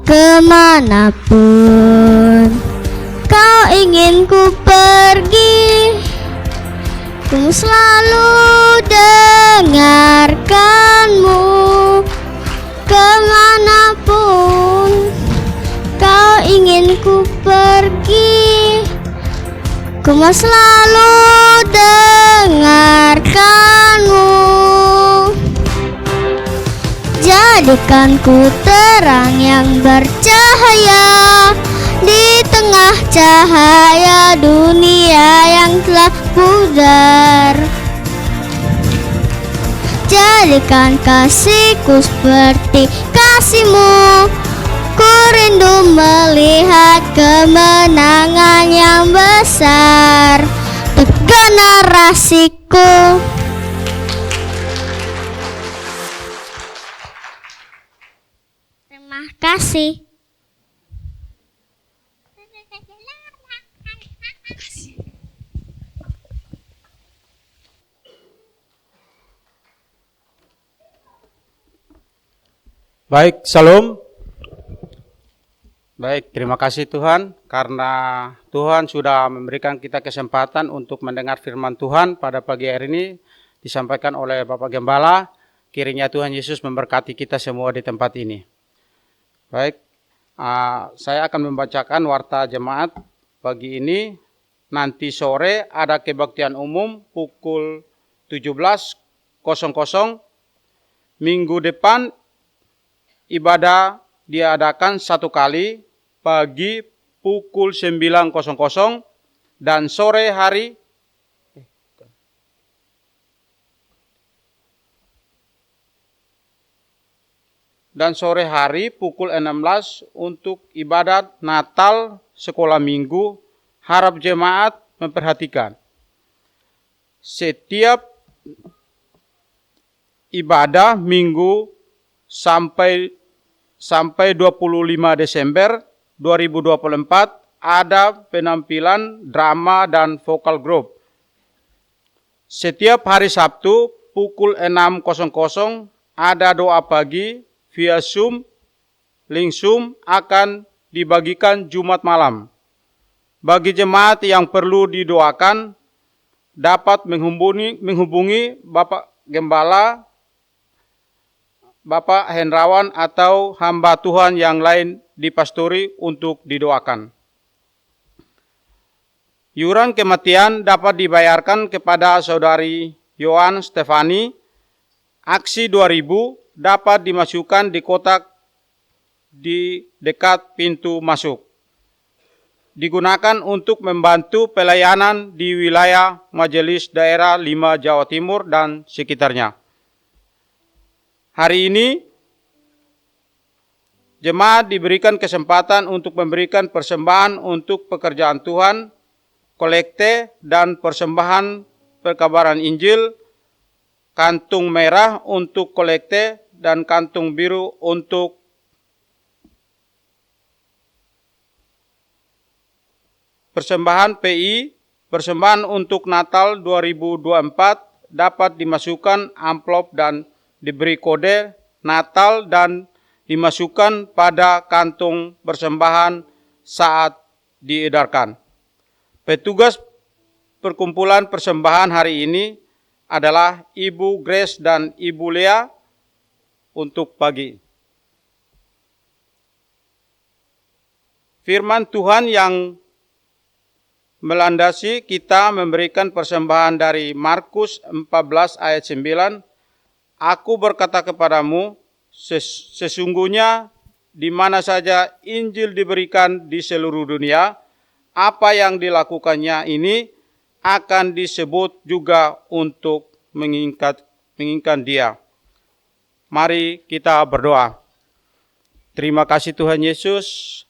kemanapun kau ingin ku pergi, ku selalu dengarkanmu. Kemanapun kau ingin ku pergi, ku mau selalu dengarkanmu. Jadikan ku terang yang bercahaya di tengah cahaya dunia yang telah pudar. Jadikan kasihku seperti kasihmu. Ku rindu melihat kemenangan yang besar untuk generasiku. Terima kasih.
Baik, Shalom. Baik, terima kasih Tuhan karena Tuhan sudah memberikan kita kesempatan untuk mendengar firman Tuhan pada pagi hari ini disampaikan oleh Bapak Gembala. Kiranya Tuhan Yesus memberkati kita semua di tempat ini. Baik, saya akan membacakan warta jemaat pagi ini. Nanti sore ada kebaktian umum pukul 17.00. Minggu depan ibadah diadakan 1 kali, pagi pukul 9.00 dan sore hari pukul 16 untuk ibadat Natal sekolah minggu. Harap jemaat memperhatikan. Setiap ibadah minggu sampai 25 Desember 2024 ada penampilan drama dan vokal group. Setiap hari Sabtu pukul 6.00 ada doa pagi via Zoom. Link Zoom akan dibagikan Jumat malam. Bagi jemaat yang perlu didoakan dapat menghubungi Bapak Gembala, Bapak Hendrawan atau hamba Tuhan yang lain di pastori untuk didoakan. Iuran kematian dapat dibayarkan kepada Saudari Yohan Stefani. Aksi 2000 dapat dimasukkan di kotak di dekat pintu masuk. Digunakan untuk membantu pelayanan di wilayah Majelis Daerah 5 Jawa Timur dan sekitarnya. Hari ini, jemaat diberikan kesempatan untuk memberikan persembahan untuk pekerjaan Tuhan, kolekte dan persembahan perkabaran Injil, kantung merah untuk kolekte dan kantung biru untuk persembahan PI. Persembahan untuk Natal 2024 dapat dimasukkan amplop dan diberi kode Natal dan dimasukkan pada kantung persembahan saat diedarkan. Petugas perkumpulan persembahan hari ini adalah Ibu Grace dan Ibu Lea untuk pagi. Firman Tuhan yang melandasi kita memberikan persembahan dari Markus 14 ayat 9. Aku berkata kepadamu, sesungguhnya di mana saja Injil diberikan di seluruh dunia, apa yang dilakukannya ini akan disebut juga untuk menginginkan dia. Mari kita berdoa. Terima kasih Tuhan Yesus.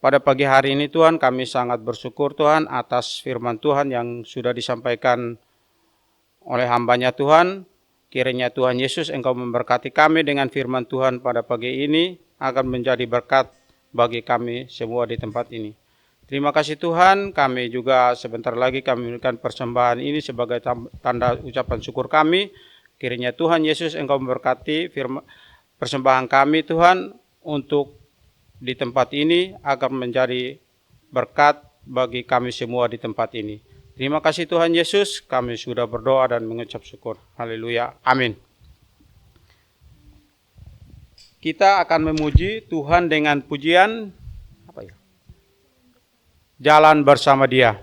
Pada pagi hari ini Tuhan, kami sangat bersyukur Tuhan atas firman Tuhan yang sudah disampaikan oleh hamba-Nya Tuhan. Kiranya Tuhan Yesus Engkau memberkati kami dengan firman Tuhan pada pagi ini, akan menjadi berkat bagi kami semua di tempat ini. Terima kasih Tuhan, kami juga sebentar lagi kami memberikan persembahan ini sebagai tanda ucapan syukur kami. Kiranya Tuhan Yesus Engkau memberkati persembahan kami Tuhan untuk di tempat ini agar menjadi berkat bagi kami semua di tempat ini. Terima kasih Tuhan Yesus, kami sudah berdoa dan mengucap syukur. Haleluya, amin. Kita akan memuji Tuhan dengan pujian Jalan Bersama Dia.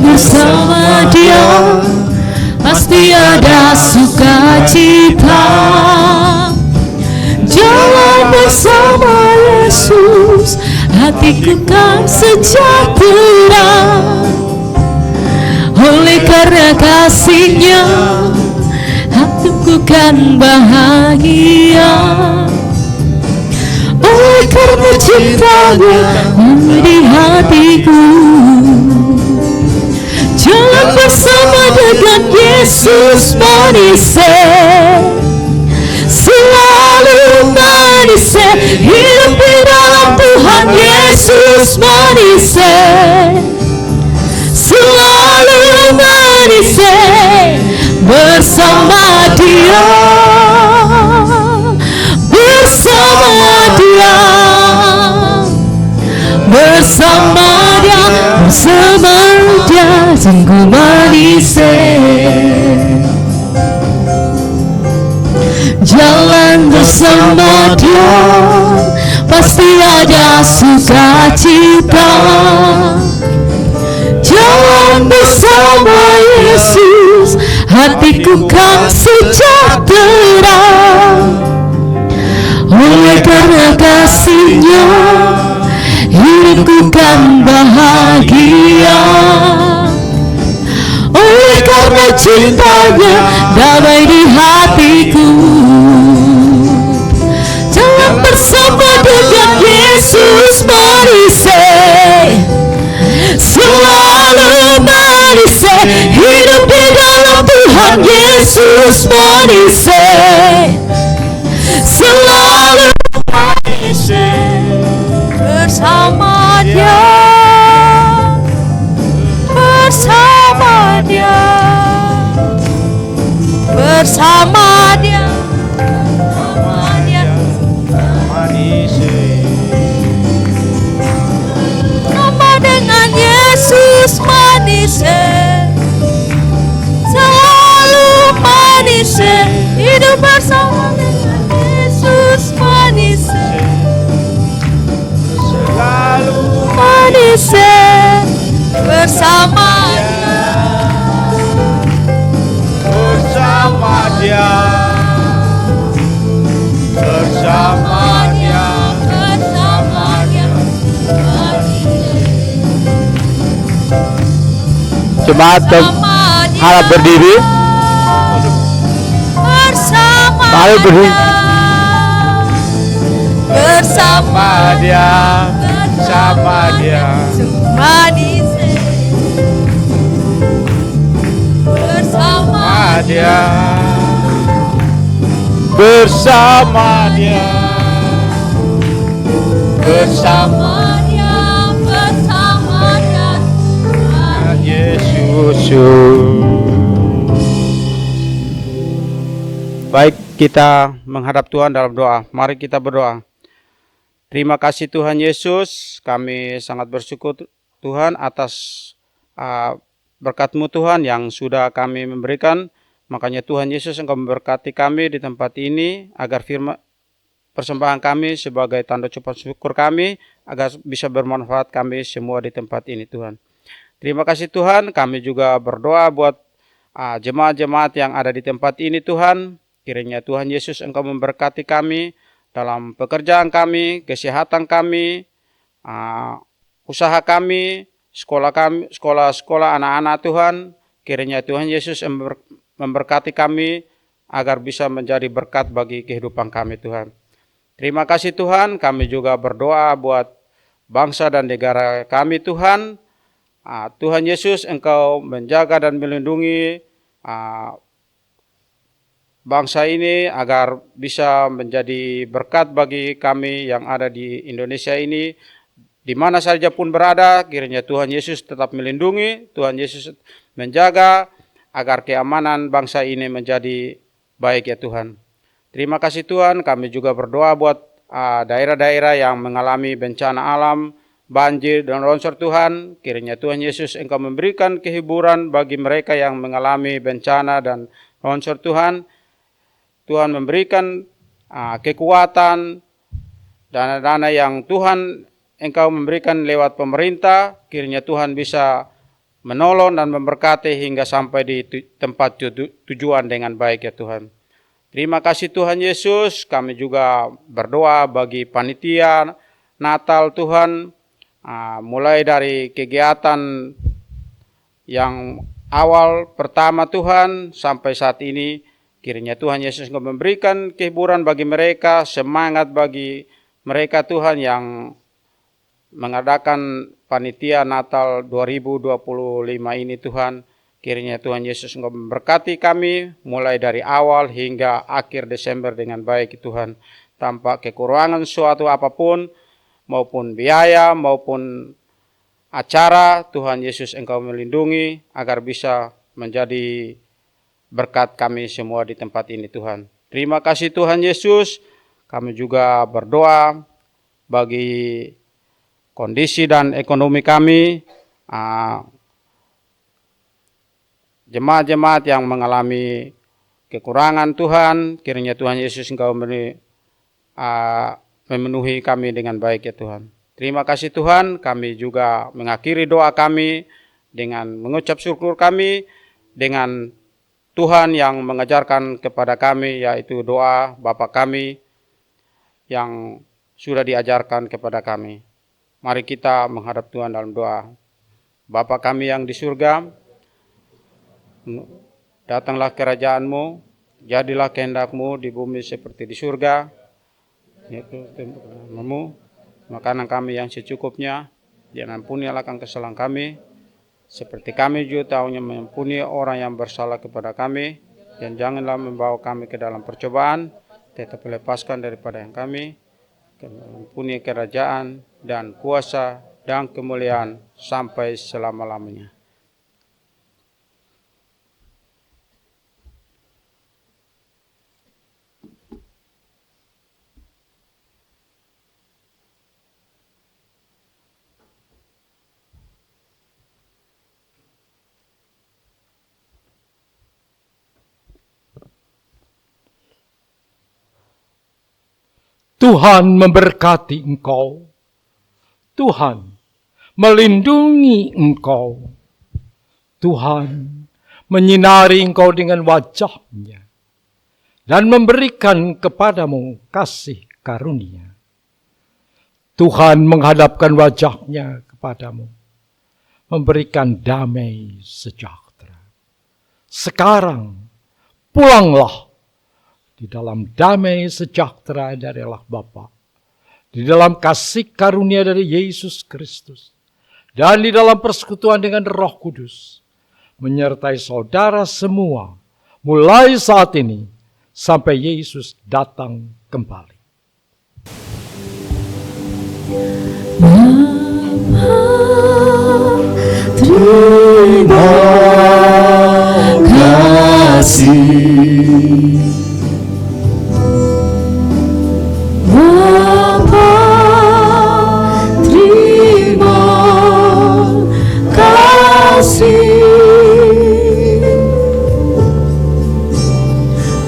Bersama Dia pasti ada sukacita. Jalan bersama Yesus, hatiku kan sejahtera. Oleh karena kasih-Nya, hatiku kan bahagia. Oleh karena cinta-Nya di hatiku. Jalan bersama dengan Yesus manis, selalu manis, hidup di dalam Tuhan Yesus manis, selalu manis, bersama Dia, bersama Dia, bersama Dia, bersama Dia, sungguh manis. Jalan bersama Dia pasti ada sukacita. Jalan bersama Yesus, hatiku kan sejahtera. Oleh karena kasih-Nya, hidupku kan bahagia. Oleh karena cinta-Nya, damai di hatiku. Jalan bersama dengan Yesus manis, selalu manis, hidup di dalam Tuhan Yesus manis, selalu manis, bersama Dia, bersama Dia, bersama Dia, bersama Dia, sama dengan Yesus manis, selalu manis, hidup bersama dengan Yesus manis, selalu manis, bersama Dia,
Bersama Dia, bersama Dia,
bersama Dia.
Jemaat harap berdiri.
Bersama
Mari berdiri.
bersama
Dia, bersama Dia,
manis, bersama
Dia, bersama Dia, bersama
Dia, bersama Dia.
Yesus. Baik, kita menghadap Tuhan dalam doa. Mari kita berdoa. Terima kasih Tuhan Yesus, kami sangat bersyukur Tuhan atas berkat-Mu Tuhan yang sudah kami memberikan. Makanya Tuhan Yesus Engkau memberkati kami di tempat ini agar firman persembahan kami sebagai tanda ucapan syukur kami agar bisa bermanfaat kami semua di tempat ini Tuhan. Terima kasih Tuhan, kami juga berdoa buat jemaat-jemaat yang ada di tempat ini Tuhan. Kiranya Tuhan Yesus Engkau memberkati kami dalam pekerjaan kami, kesehatan kami, usaha kami, sekolah anak-anak Tuhan. Kiranya Tuhan Yesus memberkati kami agar bisa menjadi berkat bagi kehidupan kami Tuhan. Terima kasih Tuhan, kami juga berdoa buat bangsa dan negara kami Tuhan. Tuhan Yesus, Engkau menjaga dan melindungi bangsa ini agar bisa menjadi berkat bagi kami yang ada di Indonesia ini. Di mana saja pun berada, kiranya Tuhan Yesus tetap melindungi, Tuhan Yesus menjaga agar keamanan bangsa ini menjadi baik ya Tuhan. Terima kasih Tuhan, kami juga berdoa buat daerah-daerah yang mengalami bencana alam, banjir dan longsor Tuhan. Kiranya Tuhan Yesus Engkau memberikan kehiburan bagi mereka yang mengalami bencana dan longsor Tuhan. Tuhan memberikan kekuatan, dana-dana yang Tuhan Engkau memberikan lewat pemerintah. Kiranya Tuhan bisa menolong dan memberkati hingga sampai di tempat tujuan dengan baik ya Tuhan. Terima kasih Tuhan Yesus, kami juga berdoa bagi panitia Natal Tuhan, mulai dari kegiatan yang awal pertama Tuhan sampai saat ini, kiranya Tuhan Yesus memberikan kehiburan bagi mereka, semangat bagi mereka Tuhan yang mengadakan panitia Natal 2025 ini Tuhan. Kiranya Tuhan Yesus memberkati kami mulai dari awal hingga akhir Desember dengan baik Tuhan. Tanpa kekurangan suatu apapun, maupun biaya, maupun acara, Tuhan Yesus Engkau melindungi agar bisa menjadi berkat kami semua di tempat ini Tuhan. Terima kasih Tuhan Yesus. Kami juga berdoa bagi kondisi dan ekonomi kami, jemaat-jemaat yang mengalami kekurangan Tuhan, kiranya Tuhan Yesus Engkau memenuhi kami dengan baik ya Tuhan. Terima kasih Tuhan, kami juga mengakhiri doa kami dengan mengucap syukur kami dengan Tuhan yang mengajarkan kepada kami, yaitu doa Bapa kami yang sudah diajarkan kepada kami. Mari kita menghadap Tuhan dalam doa. Bapa kami yang di surga, datanglah kerajaan-Mu, jadilah kehendak-Mu di bumi seperti di surga. Yaitu namamu, makanan kami yang secukupnya, jangan ampunilah kesalahan kami, seperti kami juga tahunya mengampuni orang yang bersalah kepada kami, dan janganlah membawa kami ke dalam percobaan, tetapi lepaskan daripada yang kami, mempunyai kerajaan dan kuasa dan kemuliaan sampai selama-lamanya.
Tuhan memberkati engkau. Tuhan melindungi engkau. Tuhan menyinari engkau dengan wajah-Nya dan memberikan kepadamu kasih karunia. Tuhan menghadapkan wajah-Nya kepadamu, memberikan damai sejahtera. Sekarang pulanglah di dalam damai sejahtera dari Allah Bapa, di dalam kasih karunia dari Yesus Kristus, dan di dalam persekutuan dengan Roh Kudus, menyertai saudara semua, mulai saat ini sampai Yesus datang kembali.
Terima kasih.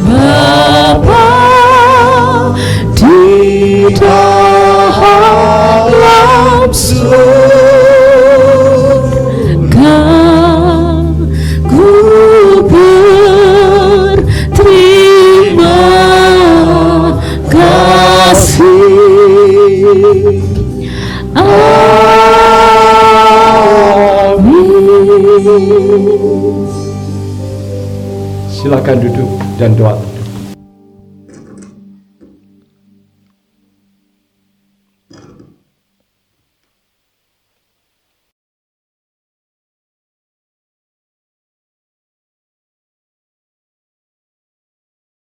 Bapa di dalam surga, ku berdoa
dan doa Tuhan.